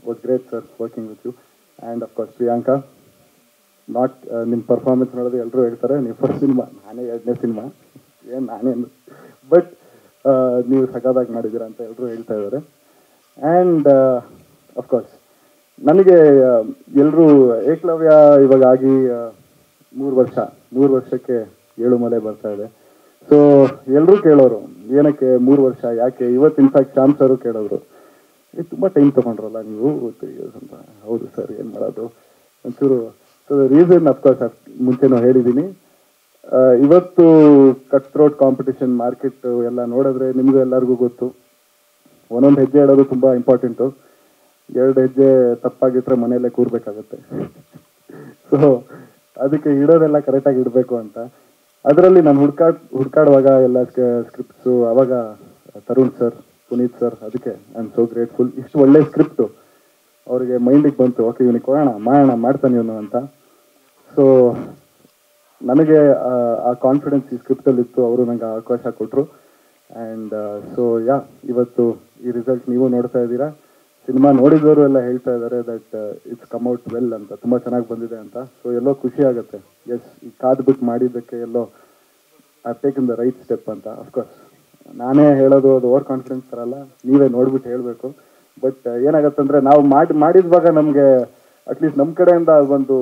Was great sir working with you. And of course Priyanka, not ನಿಮ್ಮ ಪರ್ಫಾರ್ಮೆನ್ಸ್ ನೋಡೋದು ಎಲ್ಲರೂ ಹೇಳ್ತಾರೆ ನೀವು ಫಸ್ಟ್ ಸಿನಿಮಾ, ನಾನೇ 2ನೇ ಸಿನಿಮಾ, ಏನು ನಾನೇನು, ಬಟ್ ನೀವು ಸಖತ್ತಾಗಿ ಮಾಡಿದ್ದೀರಾ ಅಂತ ಎಲ್ಲರೂ ಹೇಳ್ತಾ ಇದ್ದಾರೆ. ಆ್ಯಂಡ್ ಅಫ್ಕೋರ್ಸ್ ನನಗೆ ಎಲ್ಲರೂ ಏಕಲವ್ಯ ಇವಾಗ ಆಗಿ 3 ವರ್ಷಕ್ಕೆ 7 ಮಲೆ ಬರ್ತಾ ಇದೆ. ಸೊ ಎಲ್ಲರೂ ಕೇಳೋರು ಏನಕ್ಕೆ 3 ವರ್ಷ ಯಾಕೆ. ಇವತ್ತು ಇನ್ಫ್ಯಾಕ್ಟ್ ಶ್ಯಾಮ್ ಸರು ಕೇಳೋರು ತುಂಬ ಟೈಮ್ ತೊಗೊಂಡ್ರಲ್ಲ ನೀವು 3 years ಅಂತ. ಹೌದು ಸರ್, ಏನು ಮಾಡೋದು ಒಂಚೂರು. ಸೊ ರೀಸನ್ ಅಫ್ಕೋರ್ಸ್ ಮುಂಚೆನೂ ಹೇಳಿದ್ದೀನಿ. ಇವತ್ತು ಕಟ್ ಥ್ರೋಟ್ ಕಾಂಪಿಟಿಷನ್ ಮಾರ್ಕೆಟ್ ಎಲ್ಲ ನೋಡಿದ್ರೆ ನಿಮಗೂ ಎಲ್ಲರಿಗೂ ಗೊತ್ತು, ಒಂದೊಂದು ಹೆಜ್ಜೆ ಇಡೋದು ತುಂಬ ಇಂಪಾರ್ಟೆಂಟು. 2 ಹೆಜ್ಜೆ ತಪ್ಪಾಗಿಟ್ರೆ ಮನೆಯಲ್ಲೇ ಕೂರ್ಬೇಕಾಗತ್ತೆ. ಸೊ ಅದಕ್ಕೆ ಇಡೋದೆಲ್ಲ ಕರೆಕ್ಟಾಗಿ ಇಡಬೇಕು ಅಂತ ಅದರಲ್ಲಿ ನಾನು ಹುಡ್ಕಾಡುವಾಗ ಎಲ್ಲ ಸ್ಕ್ರಿಪ್ಟ್ಸು ಅವಾಗ ತರುಣ್ ಸರ್, ಪುನೀತ್ ಸರ್, ಅದಕ್ಕೆ ಐ ಆಮ್ ಸೋ ಗ್ರೇಟ್ಫುಲ್. ಇಷ್ಟು ಒಳ್ಳೆ ಸ್ಕ್ರಿಪ್ಟು ಅವರಿಗೆ ಮೈಂಡಿಗೆ ಬಂತು, ಓಕೆ ಇವನಿಗೆ ಮಾಡೋಣ ಮಾಡ್ತಾನೆ ಇವನು ಅಂತ. ಸೊ ನನಗೆ ಆ ಕಾನ್ಫಿಡೆನ್ಸ್ ಈ ಸ್ಕ್ರಿಪ್ಟಲ್ಲಿತ್ತು, ಅವರು ನನಗೆ ಅವಕಾಶ ಕೊಟ್ಟರು. ಆ್ಯಂಡ್ ಸೊ ಇವತ್ತು ಈ ರಿಸಲ್ಟ್ ನೀವು ನೋಡ್ತಾ ಇದ್ದೀರಾ. ಸಿನಿಮಾ ನೋಡಿದವರು ಎಲ್ಲ ಹೇಳ್ತಾ ಇದ್ದಾರೆ that it's come out well ಅಂತ, ತುಂಬ ಚೆನ್ನಾಗಿ ಬಂದಿದೆ ಅಂತ. ಸೊ ಎಲ್ಲೋ ಖುಷಿ ಆಗುತ್ತೆ, ಎಸ್ ಈ ಕಾದ್ಬಿಟ್ಟು ಮಾಡಿದ್ದಕ್ಕೆ ಎಲ್ಲೋ I taken the right step ಅಂತ. ಅಫ್ಕೋರ್ಸ್ ನಾನೇ ಹೇಳೋದು ಅದು ಓವರ್ ಕಾನ್ಫಿಡೆನ್ಸ್ ತರಲ್ಲ, ನೀವೇ ನೋಡ್ಬಿಟ್ಟು ಹೇಳಬೇಕು. ಬಟ್ ಏನಾಗತ್ತಂದರೆ ನಾವು ಮಾಡಿದ್ವಾಗ ನಮಗೆ ಅಟ್ಲೀಸ್ಟ್ ನಮ್ಮ ಕಡೆಯಿಂದ ಒಂದು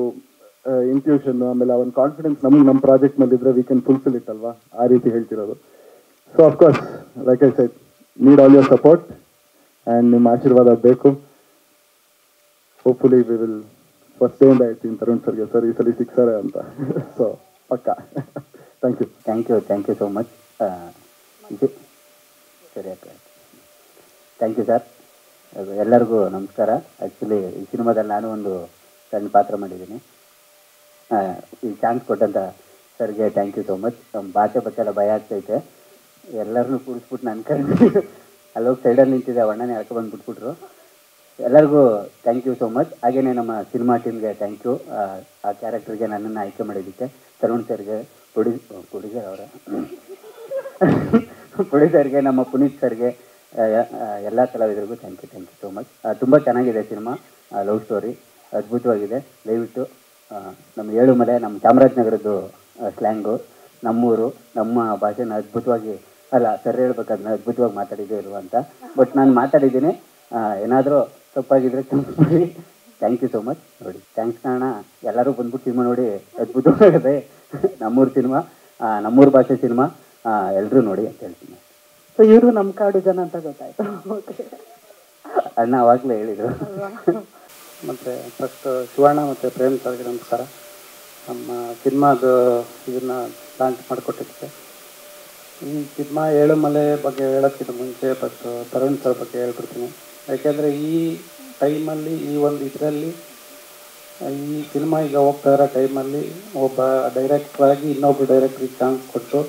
ಇಂಟ್ಯೂಷನ್, ಆಮೇಲೆ ಒಂದು ಕಾನ್ಫಿಡೆನ್ಸ್ ನಮ್ಗೆ ನಮ್ಮ ಪ್ರಾಜೆಕ್ಟ್ ಮೇಲೆ ಇದ್ರೆ ವಿ ಕ್ಯಾನ್ ಫುಲ್ಫಿಲ್ ಇಟ್ ಅಲ್ವಾ, ಆ ರೀತಿ ಹೇಳ್ತಿರೋದು. So of course like I said, need all your support and ನಿಮ್ಮ ಆಶೀರ್ವಾದ ಬೇಕು. Hopefully we will first day ಇಂದ ಹೇಳ್ತೀನಿ ತರುಣ್ ಸರ್ಗೆ, ಸರ್ ಈ ಸಲ ಸಿಕ್ಸಾರೆ ಅಂತ. ಸೊ ಪಕ್ಕ ಥ್ಯಾಂಕ್ ಯು ಸೋ ಮಚ್. ಸರಿ ಅಕ್ಕ, ಥ್ಯಾಂಕ್ ಯು ಸರ್. ಎಲ್ಲರಿಗೂ ನಮಸ್ಕಾರ. ಆ್ಯಕ್ಚುಲಿ ಈ ಸಿನಿಮಾದಲ್ಲಿ ನಾನು ಒಂದು ಸಣ್ಣ ಪಾತ್ರ ಮಾಡಿದ್ದೀನಿ. ಈ ಚಾನ್ಸ್ ಕೊಟ್ಟಂಥ ಸರ್ಗೆ ಥ್ಯಾಂಕ್ ಯು ಸೋ ಮಚ್. ನಮ್ಮ ಭಾಷೆ ಎಲ್ಲ ಭಯ ಆಗ್ತೈತೆ, ಎಲ್ಲರನ್ನೂ ಕೂರಿಸ್ಬಿಟ್ಟು ನನ್ನ ಕಡೆ ಅಲ್ಲೋಗಿ ಸೈಡಲ್ಲಿ ನಿಂತಿದ್ದೆ, ಅಣ್ಣನೇ ಎಳ್ಕೊ ಬಂದುಬಿಟ್ಬಿಟ್ರು. ಎಲ್ಲರಿಗೂ ಥ್ಯಾಂಕ್ ಯು ಸೋ ಮಚ್. ಹಾಗೆಯೇ ನಮ್ಮ ಸಿನಿಮಾ ಟೀಮ್ಗೆ ಥ್ಯಾಂಕ್ ಯು, ಆ ಕ್ಯಾರೆಕ್ಟರ್ಗೆ ನನ್ನನ್ನು ಆಯ್ಕೆ ಮಾಡಿದ್ದಕ್ಕೆ. ತರುಣ್ ಸರ್ಗೆ, ಪ್ರೊಡ್ಯೂಸರ್ ಅವರ ಪ್ರೊಡ್ಯೂಸರ್ಗೆ, ನಮ್ಮ ಪುನೀತ್ ಸರ್ಗೆ, ಎಲ್ಲ ಕಲಾವಿದರಿಗೂ ಥ್ಯಾಂಕ್ ಯು ಸೋ ಮಚ್. ತುಂಬ ಚೆನ್ನಾಗಿದೆ ಸಿನಿಮಾ, ಲವ್ ಸ್ಟೋರಿ ಅದ್ಭುತವಾಗಿದೆ. ದಯವಿಟ್ಟು ನಮ್ಮ 7 ಮಲೆ, ನಮ್ಮ ಚಾಮರಾಜನಗರದ್ದು ಸ್ಲ್ಯಾಂಗು, ನಮ್ಮೂರು, ನಮ್ಮ ಭಾಷೆನ ಅದ್ಭುತವಾಗಿ, ಅಲ್ಲ ಸರ್ ಹೇಳ್ಬೇಕಾದ್ರೆ ಅದ್ಭುತವಾಗಿ ಮಾತಾಡಿದ್ದೇ ಇರುವ ಅಂತ. ಬಟ್ ನಾನು ಮಾತಾಡಿದ್ದೀನಿ, ಏನಾದರೂ ತಪ್ಪಾಗಿದ್ರೆ ಕ್ಷಮಿಸಿ. Thank you so much. ನೋಡಿ, ಥ್ಯಾಂಕ್ಸ್ ಅಣ್ಣ. ಎಲ್ಲರೂ ಬಂದ್ಬಿಟ್ಟು ಸಿನಿಮಾ ನೋಡಿ, ಅದ್ಭುತವಾಗಿದೆ ನಮ್ಮೂರು ಸಿನಿಮಾ, ನಮ್ಮೂರು ಭಾಷೆ ಸಿನಿಮಾ, ಎಲ್ಲರೂ ನೋಡಿ ಅಂತ ಹೇಳ್ತೀನಿ. ಸೊ ಇವರು ನಮ್ಮ ಕಾಡು ಜನ ಅಂತ ಗೊತ್ತಾಯ್ತು. ಅಣ್ಣ ಅವಾಗಲೇ ಹೇಳಿದರು. ಮತ್ತು ಫಸ್ಟ್ ಶಿವಣ್ಣ ಮತ್ತು ಪ್ರೇಮ್ ಸರ್ಗೆ ನಮಸ್ಕಾರ. ನಮ್ಮ ಸಿನಿಮಾದ ಇದನ್ನು ಲಾಂಚ್ ಮಾಡಿಕೊಟ್ಟಿದ್ದಕ್ಕೆ. ಈ ಸಿನಿಮಾ 7 ಮಲೆ ಬಗ್ಗೆ ಹೇಳೋಕ್ಕಿಂತ ಮುಂಚೆ ಫಸ್ಟ್ ತರುಣ್ ಸರ್ ಬಗ್ಗೆ ಹೇಳ್ಬಿಡ್ತೀನಿ. ಯಾಕೆಂದರೆ ಈ ಟೈಮಲ್ಲಿ, ಈ ಒಂದು ಇದರಲ್ಲಿ, ಈ ಸಿನಿಮಾ ಈಗ ಹೋಗ್ತಾ ಇರೋ ಟೈಮಲ್ಲಿ ಒಬ್ಬ ಡೈರೆಕ್ಟ್ರಾಗಿ ಇನ್ನೊಬ್ಬ ಡೈರೆಕ್ಟ್ರಿಗೆ ಚಾನ್ಸ್ ಕೊಟ್ಟು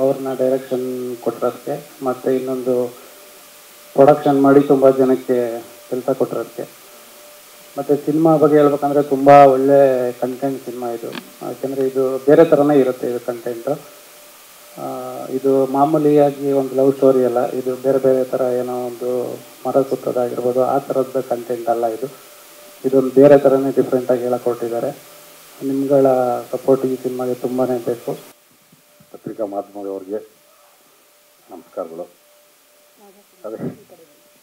ಅವ್ರನ್ನ ಡೈರೆಕ್ಷನ್ ಕೊಟ್ಟಿರೋದಕ್ಕೆ, ಮತ್ತು ಇನ್ನೊಂದು ಪ್ರೊಡಕ್ಷನ್ ಮಾಡಿ ತುಂಬ ಜನಕ್ಕೆ ಕೆಲಸ ಕೊಟ್ಟಿರೋದಕ್ಕೆ. ಮತ್ತು ಸಿನಿಮಾ ಬಗ್ಗೆ ಹೇಳ್ಬೇಕಂದ್ರೆ ತುಂಬ ಒಳ್ಳೆ ಕಂಟೆಂಟ್ ಸಿನಿಮಾ ಇದು. ಯಾಕೆಂದರೆ ಇದು ಬೇರೆ ಥರನೇ ಇರುತ್ತೆ ಇದು ಕಂಟೆಂಟು. ಇದು ಮಾಮೂಲಿಯಾಗಿ ಒಂದು ಲವ್ ಸ್ಟೋರಿ ಅಲ್ಲ, ಇದು ಬೇರೆ ಬೇರೆ ಥರ ಏನೋ ಒಂದು ಮರ ಸುತ್ತೋದಾಗಿರ್ಬೋದು, ಆ ಥರದ ಕಂಟೆಂಟ್ ಅಲ್ಲ ಇದು. ಇದೊಂದು ಬೇರೆ ಥರನೇ ಡಿಫ್ರೆಂಟಾಗಿ ಹೇಳಕೊಟ್ಟಿದ್ದಾರೆ. ನಿಮ್ಗಳ ಸಪೋರ್ಟ್ ಈ ಸಿನಿಮಾಗೆ ತುಂಬಾ ಬೇಕು. ಪತ್ರಿಕಾ ಮಾಧ್ಯಮದವ್ರಿಗೆ ನಮಸ್ಕಾರಗಳು. ಅದೇ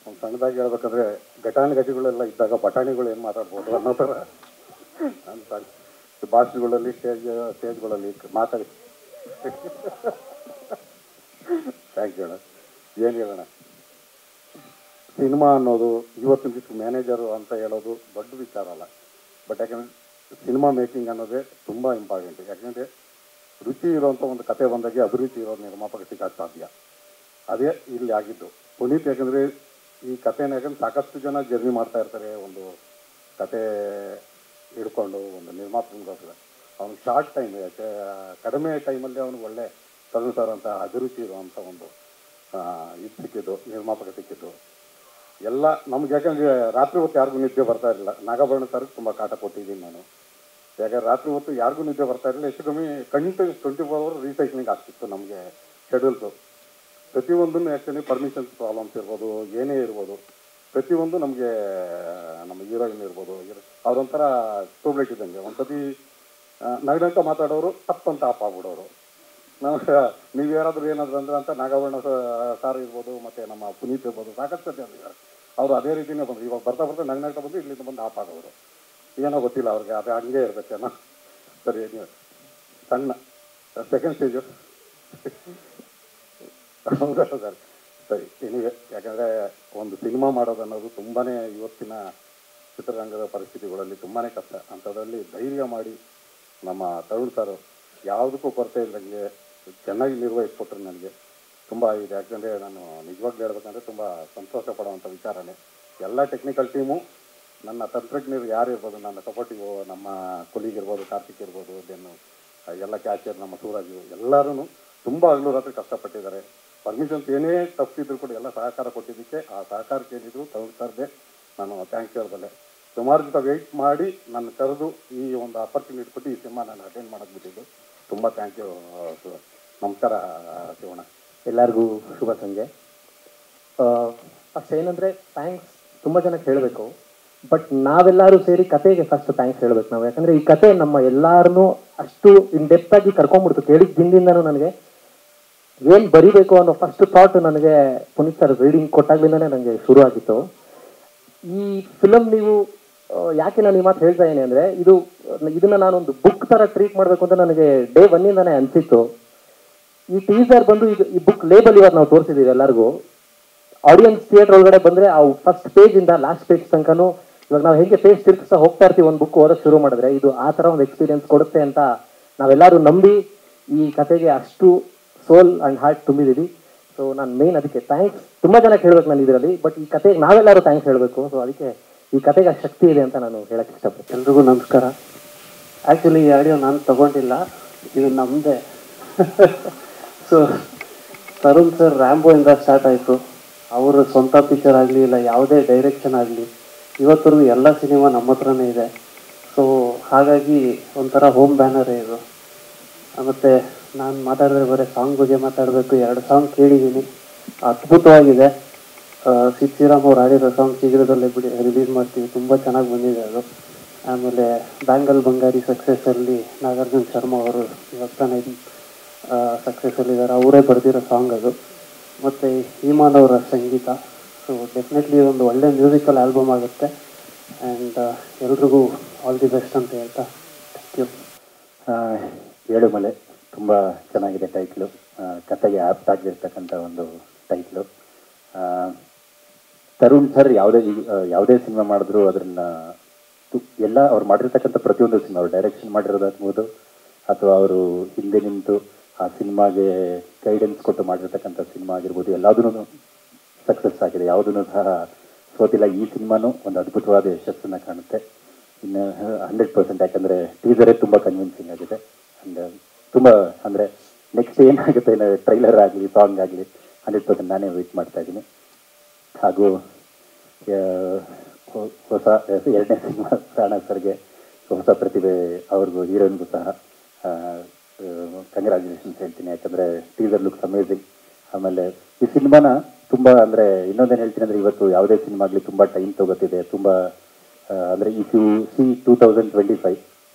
ಒಂದು ಸಣ್ಣದಾಗಿ ಹೇಳ್ಬೇಕಂದ್ರೆ ಘಟಾನುಘಟಿಗಳೆಲ್ಲ ಇದ್ದಾಗ ಬಟಾಣಿಗಳು ಏನು ಮಾತಾಡ್ಬೋದು ಅನ್ನೋ ಥರ ಅಂತ ಭಾಷೆಗಳಲ್ಲಿ ಸ್ಟೇಜ್ಗಳಲ್ಲಿ ಮಾತಾಡಿ ಥ್ಯಾಂಕ್ ಯು ಅಣ್ಣ. ಏನು ಹೇಳೋಣ, ಸಿನಿಮಾ ಅನ್ನೋದು ಇವತ್ತಿನ ದಿವಸ ಮ್ಯಾನೇಜರು ಅಂತ ಹೇಳೋದು ದೊಡ್ಡ ವಿಚಾರ ಅಲ್ಲ. ಬಟ್ ಯಾಕಂದರೆ ಸಿನಿಮಾ ಮೇಕಿಂಗ್ ಅನ್ನೋದೇ ತುಂಬ ಇಂಪಾರ್ಟೆಂಟ್. ಯಾಕೆಂದರೆ ರುಚಿ ಇರೋವಂಥ ಒಂದು ಕತೆ ಬಂದಾಗೆ ಅಭಿರುಚಿ ಇರೋ ನಿರ್ಮಾಪಕ ಸಿಗೋಕ್ಕೆ ಸಾಧ್ಯ. ಅದೇ ಇಲ್ಲಿ ಆಗಿದ್ದು. ಪುನೀತ್ ಯಾಕಂದರೆ ಈ ಕಥೆನ ಯಾಕಂದ್ರೆ ಸಾಕಷ್ಟು ಜನ ಜರ್ನಿ ಮಾಡ್ತಾ ಇರ್ತಾರೆ ಒಂದು ಕತೆ ಹಿಡ್ಕೊಂಡು ಒಂದು ನಿರ್ಮಾಪಕನಿಗೋಸ್ಕರ. ಅವ್ನಿಗೆ ಶಾರ್ಟ್ ಟೈಮ್, ಯಾಕೆ ಕಡಿಮೆ ಟೈಮಲ್ಲಿ ಅವ್ನಿಗೆ ಒಳ್ಳೆ ತರುವಂಥ ಅಭಿರುಚಿ ಇರುವಂಥ ಒಂದು ಇದು ಸಿಕ್ಕಿದ್ದು, ನಿರ್ಮಾಪಕ ಸಿಕ್ಕಿದ್ದು. ಎಲ್ಲ ನಮ್ಗೆ ಯಾಕಂದರೆ ರಾತ್ರಿ ಹೊತ್ತು ಯಾರಿಗೂ ನಿದ್ದೆ ಬರ್ತಾ ಇರಲಿಲ್ಲ. ನಾಗಾಭರಣ ಸರ್ಗೆ ತುಂಬ ಕಾಟ ಕೊಟ್ಟಿದ್ದೀನಿ ನಾನು. ಯಾಕಂದರೆ ರಾತ್ರಿ ಹೊತ್ತು ಯಾರಿಗೂ ನಿದ್ದೆ ಬರ್ತಾ ಇರಲಿಲ್ಲ. ಹೆಚ್ಚು ಕಮ್ಮಿ ಕಂಟಿನ್ಯೂಸ್ 24 hours ರೀಸೈಕ್ಲಿಂಗ್ ಆಗ್ತಿತ್ತು ನಮಗೆ ಶೆಡ್ಯೂಲ್ಸು. ಪ್ರತಿಯೊಂದನ್ನು ಆ್ಯಕ್ಚುಲಿ ಪರ್ಮಿಷನ್ಸ್ ಪ್ರಾಬ್ಲಮ್ಸ್ ಇರ್ಬೋದು, ಏನೇ ಇರ್ಬೋದು, ಪ್ರತಿಯೊಂದು ನಮಗೆ ನಮ್ಮ ಹೀರೋಯಿನ್ ಇರ್ಬೋದು, ಅವ್ರೊಂಥರ ಟ್ಯೂಬ್ಲೈಟ್ ಇದ್ದಂಗೆ. ಒಂದು ಸತಿ ನಗಡಂಕ ಮಾತಾಡೋರು ತಪ್ಪಂತ ಆಪ್ ಆಗ್ಬಿಡೋರು. ನಾವು ನೀವು ಯಾರಾದರೂ ಏನಾದರೂ ಅಂದ್ರೆ ಅಂತ ನಾಗಾಭರಣ ಸಾರ್ ಇರ್ಬೋದು, ಮತ್ತು ನಮ್ಮ ಪುನೀತ್ ಇರ್ಬೋದು, ಸಾಕಷ್ಟು ಸತಿ ಅಂದಿದ್ದಾರೆ. ಅವರು ಅದೇ ರೀತಿಯೇ ಬಂದರು. ಇವಾಗ ಬರ್ತಾ ಬರ್ತಾ ನಗ್ನಾಗ್ತಾ ಬಂದು ಇಲ್ಲಿಂದ ಬಂದು ಆಪ್ ಆಗೋರು. ಏನೋ ಗೊತ್ತಿಲ್ಲ ಅವ್ರಿಗೆ, ಅದು ಹಂಗೆ ಇರಬೇಕೇನೋ. ಸರಿ, ನೀವು ಸಣ್ಣ ಸೆಕೆಂಡ್ ಸ್ಟೇಜು ಹೌದಾ ಸರ್? ಸರಿ, ಏನಿವೆ. ಯಾಕಂದರೆ ಒಂದು ಸಿನಿಮಾ ಮಾಡೋದು ಅನ್ನೋದು ತುಂಬಾ ಇವತ್ತಿನ ಚಿತ್ರರಂಗದ ಪರಿಸ್ಥಿತಿಗಳಲ್ಲಿ ತುಂಬಾ ಕಷ್ಟ. ಅಂಥದ್ರಲ್ಲಿ ಧೈರ್ಯ ಮಾಡಿ ನಮ್ಮ ತರುಣ್ ಸರ್ ಯಾವುದಕ್ಕೂ ಕೊರತೆ ಇದ್ದಂಗೆ ಚೆನ್ನಾಗಿ ನಿರ್ವಹಿಸ್ಕೊಟ್ರು. ನನಗೆ ತುಂಬ ಇದೆ. ಯಾಕಂದರೆ ನಾನು ನಿಜವಾಗ್ಲೂ ಹೇಳ್ಬೇಕಂದ್ರೆ ತುಂಬ ಸಂತೋಷ ಪಡುವಂಥ ವಿಚಾರನೇ. ಎಲ್ಲ ಟೆಕ್ನಿಕಲ್ ಟೀಮು, ನನ್ನ ತಂತ್ರಜ್ಞರು ಯಾರು ಇರ್ಬೋದು, ನನ್ನ ಸಪೋರ್ಟಿವ್ ನಮ್ಮ ಕೊಲೀಗ್ ಇರ್ಬೋದು, ಕಾರ್ತಿಕ್ ಇರ್ಬೋದು, ದೆನ್ನು ಎಲ್ಲ ಕ್ಯಾಚರ್ ನಮ್ಮ ಸೂರಾಜು, ಎಲ್ಲರೂ ತುಂಬ ಹಗಲು ರಾತ್ರಿ ಕಷ್ಟಪಟ್ಟಿದ್ದಾರೆ. ಪರ್ಮಿಷನ್ಸ್ ಏನೇ ತಪ್ಪಿದ್ರು ಕೂಡ ಎಲ್ಲ ಸಹಕಾರ ಕೊಟ್ಟಿದ್ದಕ್ಕೆ, ಆ ಸಹಕಾರಕ್ಕೆ ಏನಿದ್ರು ತರುಣ್ ಸರ್ದೇ ನಾನು ಥ್ಯಾಂಕ್ಸ್ ಹೇಳ್ಬಲ್ಲೆ. ಸುಮಾರು ಜೊತೆ ವೆಯ್ಟ್ ಮಾಡಿ ನನ್ನ ಕರೆದು ಈ ಒಂದು ಆಪರ್ಚುನಿಟಿ ಕೊಟ್ಟು ಈ ಸಿನಿಮಾ ನಾನು ಅಟೆಂಡ್ ಮಾಡೋಕ್ಕೆ ಬಿಟ್ಟಿದ್ದು. ತುಂಬ ಥ್ಯಾಂಕ್ ಯು. ನಮಸ್ಕಾರ ಶಿವಣ್ಣ. ಎಲ್ಲರಿಗೂ ಶುಭ ಸಂಜೆ. ಫಸ್ಟ್ ಏನಂದರೆ ಥ್ಯಾಂಕ್ಸ್ ತುಂಬ ಜನಕ್ಕೆ ಹೇಳಬೇಕು. ಬಟ್ ನಾವೆಲ್ಲರೂ ಸೇರಿ ಕತೆಗೆ ಫಸ್ಟ್ ಥ್ಯಾಂಕ್ಸ್ ಹೇಳಬೇಕು ನಾವು. ಯಾಕಂದರೆ ಈ ಕತೆ ನಮ್ಮ ಎಲ್ಲರನ್ನೂ ಅಷ್ಟು ಇನ್ ಡೆಪ್ತ್ ಆಗಿ ಕರ್ಕೊಂಡ್ಬಿಡ್ತು. ಕೇಳಿದ ದಿನದಿಂದನೂ ನನಗೆ ಏನು ಬರೀಬೇಕು ಅನ್ನೋ ಫಸ್ಟ್ ಥಾಟ್ ನನಗೆ ಪುನೀತ್ ಸರ್ ರೀಡಿಂಗ್ ಕೊಟ್ಟಾಗ್ಲಿಂದನೇ ನನಗೆ ಶುರು ಆಗಿತ್ತು. ಈ ಫಿಲಮ್ ನೀವು ಯಾಕೆ ನಾನು ಈ ಮಾತು ಹೇಳ್ತಾ ಇದ್ದೀನಿ ಅಂದರೆ, ಇದನ್ನು ನಾನೊಂದು ಬುಕ್ ಥರ ಟ್ರೀಟ್ ಮಾಡಬೇಕು ಅಂತ ನನಗೆ ಡೇ 1 ಅನಿಸಿತ್ತು. ಈ ಟೀಸರ್ ಬಂದು ಈ ಬುಕ್ ಲೇಬಲ್ ಇವಾಗ ನಾವು ತೋರಿಸಿದ್ದೀವಿ ಎಲ್ಲರಿಗೂ. ಆಡಿಯನ್ಸ್ ಥಿಯೇಟರ್ ಒಳಗಡೆ ಬಂದರೆ ಆ ಫಸ್ಟ್ ಪೇಜಿಂದ ಲಾಸ್ಟ್ ಪೇಜ್ ತನಕನೂ ಇವಾಗ ನಾವು ಹೇಗೆ ಪೇಜ್ ತಿರ್ಗಿಸ್ತಾ ಹೋಗ್ತಾ ಇರ್ತೀವಿ ಒಂದು ಬುಕ್ ಓದೋಕ್ಕೆ ಶುರು ಮಾಡಿದ್ರೆ, ಇದು ಆ ಥರ ಒಂದು ಎಕ್ಸ್ಪೀರಿಯನ್ಸ್ ಕೊಡುತ್ತೆ ಅಂತ ನಾವೆಲ್ಲರೂ ನಂಬಿ ಈ ಕತೆಗೆ ಅಷ್ಟು ಸೋಲ್ ಆ್ಯಂಡ್ ಹಾರ್ಟ್ ತುಂಬಿದ್ದೀವಿ. ಸೊ ನಾನು ಮೇನ್ ಅದಕ್ಕೆ ಥ್ಯಾಂಕ್ಸ್ ತುಂಬ ಜನಕ್ಕೆ ಹೇಳ್ಬೇಕು ನಾನು ಇದರಲ್ಲಿ. ಬಟ್ ಈ ಕತೆಗೆ ನಾವೆಲ್ಲರೂ ಥ್ಯಾಂಕ್ಸ್ ಹೇಳಬೇಕು. ಸೊ ಅದಕ್ಕೆ ಈ ಕತೆಗೆ ಆ ಶಕ್ತಿ ಇದೆ ಅಂತ ನಾನು ಹೇಳಕ್ಕೆ ಇಷ್ಟಪಡ್ತೀನಿ. ಎಲ್ರಿಗೂ ನಮಸ್ಕಾರ. ಆ್ಯಕ್ಚುಲಿ ಈ ಆಡಿಯೋ ನಾನು ತಗೊಂಡಿಲ್ಲ, ಇದು ನಮ್ಮದೇ. ಸೊ ತರುಣ್ ಸರ್ ರ್ಯಾಂಬೋಯಿಂದ ಸ್ಟಾರ್ಟ್ ಆಯಿತು. ಅವರು ಸ್ವಂತ ಪಿಕ್ಚರ್ ಆಗಲಿ ಇಲ್ಲ ಯಾವುದೇ ಡೈರೆಕ್ಷನ್ ಆಗಲಿ ಇವತ್ತರೆಗೂ ಎಲ್ಲ ಸಿನಿಮಾ ನಮ್ಮ ಹತ್ರನೇ ಇದೆ. ಸೊ ಹಾಗಾಗಿ ಒಂಥರ ಹೋಮ್ ಬ್ಯಾನರೇ ಇದು. ಮತ್ತು ನಾನು ಮಾತಾಡಿದ್ರೆ ಬರೀ ಸಾಂಗ್ ಬಗ್ಗೆ ಮಾತಾಡಬೇಕು. 2 ಸಾಂಗ್ ಕೇಳಿದ್ದೀನಿ, ಅದ್ಭುತವಾಗಿದೆ. ಸಿದ್ಧಿರಾಮ್ ಅವ್ರು ಆಡಿರೋ ಸಾಂಗ್ ಶೀಘ್ರದಲ್ಲೇ ರಿಲೀಸ್ ಮಾಡ್ತೀವಿ. ತುಂಬ ಚೆನ್ನಾಗಿ ಬಂದಿದೆ ಅದು. ಆಮೇಲೆ ಬ್ಯಾಂಗಲ್ ಬಂಗಾರಿ ಸಕ್ಸಸ್ಸಲ್ಲಿ ನಾಗಾರ್ಜುನ ಶರ್ಮಾ ಅವರು ಇವಾಗ ತಾನೇ ಸಕ್ಸಸ್ಸಲ್ಲಿದ್ದಾರೆ, ಅವರೇ ಬರೆದಿರೋ ಸಾಂಗ್ ಅದು. ಮತ್ತು ಈಮಾನ್ ಅವರ ಸಂಗೀತ. ಸೊ ಡೆಫಿನೆಟ್ಲಿ ಒಂದು ಒಳ್ಳೆ ಮ್ಯೂಸಿಕಲ್ ಆಲ್ಬಮ್ ಆಗುತ್ತೆ. ಆ್ಯಂಡ್ ಎಲ್ರಿಗೂ ಆಲ್ ದಿ ಬೆಸ್ಟ್ ಅಂತ ಹೇಳ್ತಾ ಥ್ಯಾಂಕ್ ಯು. ಏಳುಮಲೆ ತುಂಬ ಚೆನ್ನಾಗಿದೆ ಟೈಟ್ಲು. ಕತೆಗೆ ಆಪ್ಟ್ ಆಗಿರ್ತಕ್ಕಂಥ ಒಂದು ಟೈಟ್ಲು. ತರುಣ್ ಸರ್ ಯಾವುದೇ ಸಿನಿಮಾ ಮಾಡಿದ್ರು ಅದನ್ನು ಎಲ್ಲ ಅವ್ರು ಮಾಡಿರ್ತಕ್ಕಂಥ ಪ್ರತಿಯೊಂದು ಸಿನಿಮಾ, ಅವ್ರು ಡೈರೆಕ್ಷನ್ ಮಾಡಿರೋದಾಗ್ಬೋದು ಅಥವಾ ಅವರು ಹಿಂದೆ ನಿಂತು ಆ ಸಿನಿಮಾಗೆ ಗೈಡೆನ್ಸ್ ಕೊಟ್ಟು ಮಾಡಿರ್ತಕ್ಕಂಥ ಸಿನಿಮಾ ಆಗಿರ್ಬೋದು, ಎಲ್ಲದೂ ಸಕ್ಸಸ್ ಆಗಿದೆ. ಯಾವುದೂ ಸಹ ಸೋತಿಲ್ಲ. ಈ ಸಿನಿಮಾನೂ ಒಂದು ಅದ್ಭುತವಾದ ಯಶಸ್ಸನ್ನು ಕಾಣುತ್ತೆ. ಇನ್ನು 100%. ಯಾಕಂದರೆ ಟೀಸರೇ ತುಂಬ ಕನ್ವಿನ್ಸಿಂಗ್ ಆಗಿದೆ. ಆ್ಯಂಡ್ ತುಂಬ ಅಂದರೆ ನೆಕ್ಸ್ಟ್ ಏನಾಗುತ್ತೆ, ಟ್ರೈಲರ್ ಆಗಲಿ ಸಾಂಗ್ ಆಗಲಿ 100% ನಾನೇ ವೆಯ್ಟ್ ಮಾಡ್ತಾ ಇದ್ದೀನಿ. ಹಾಗೂ ಹೊಸ 2ನೇ ಸಿನಿಮಾ ರಾಣಾ ಸರ್ಗೆ, ಹೊಸ ಪ್ರತಿಭೆ ಅವ್ರಿಗೂ, ಹೀರೋಯಿನ್ಗೂ ಸಹ ಕಂಗ್ರ್ಯಾಚುಲೇಷನ್ಸ್ ಹೇಳ್ತೀನಿ. ಯಾಕಂದರೆ ಟೀಸರ್ ಲುಕ್ಸ್ ಅಮೇಝಿಂಗ್. ಆಮೇಲೆ ಈ ಸಿನಿಮಾನ ತುಂಬ ಅಂದರೆ ಇನ್ನೊಂದೇನು ಹೇಳ್ತೀನಿ ಅಂದರೆ, ಇವತ್ತು ಯಾವುದೇ ಸಿನಿಮಾ ಆಗಲಿ ತುಂಬ ಟೈಮ್ ತೊಗೋತಿದೆ. ತುಂಬ ಅಂದರೆ ಇಫ್ ಯು ಸಿ 2025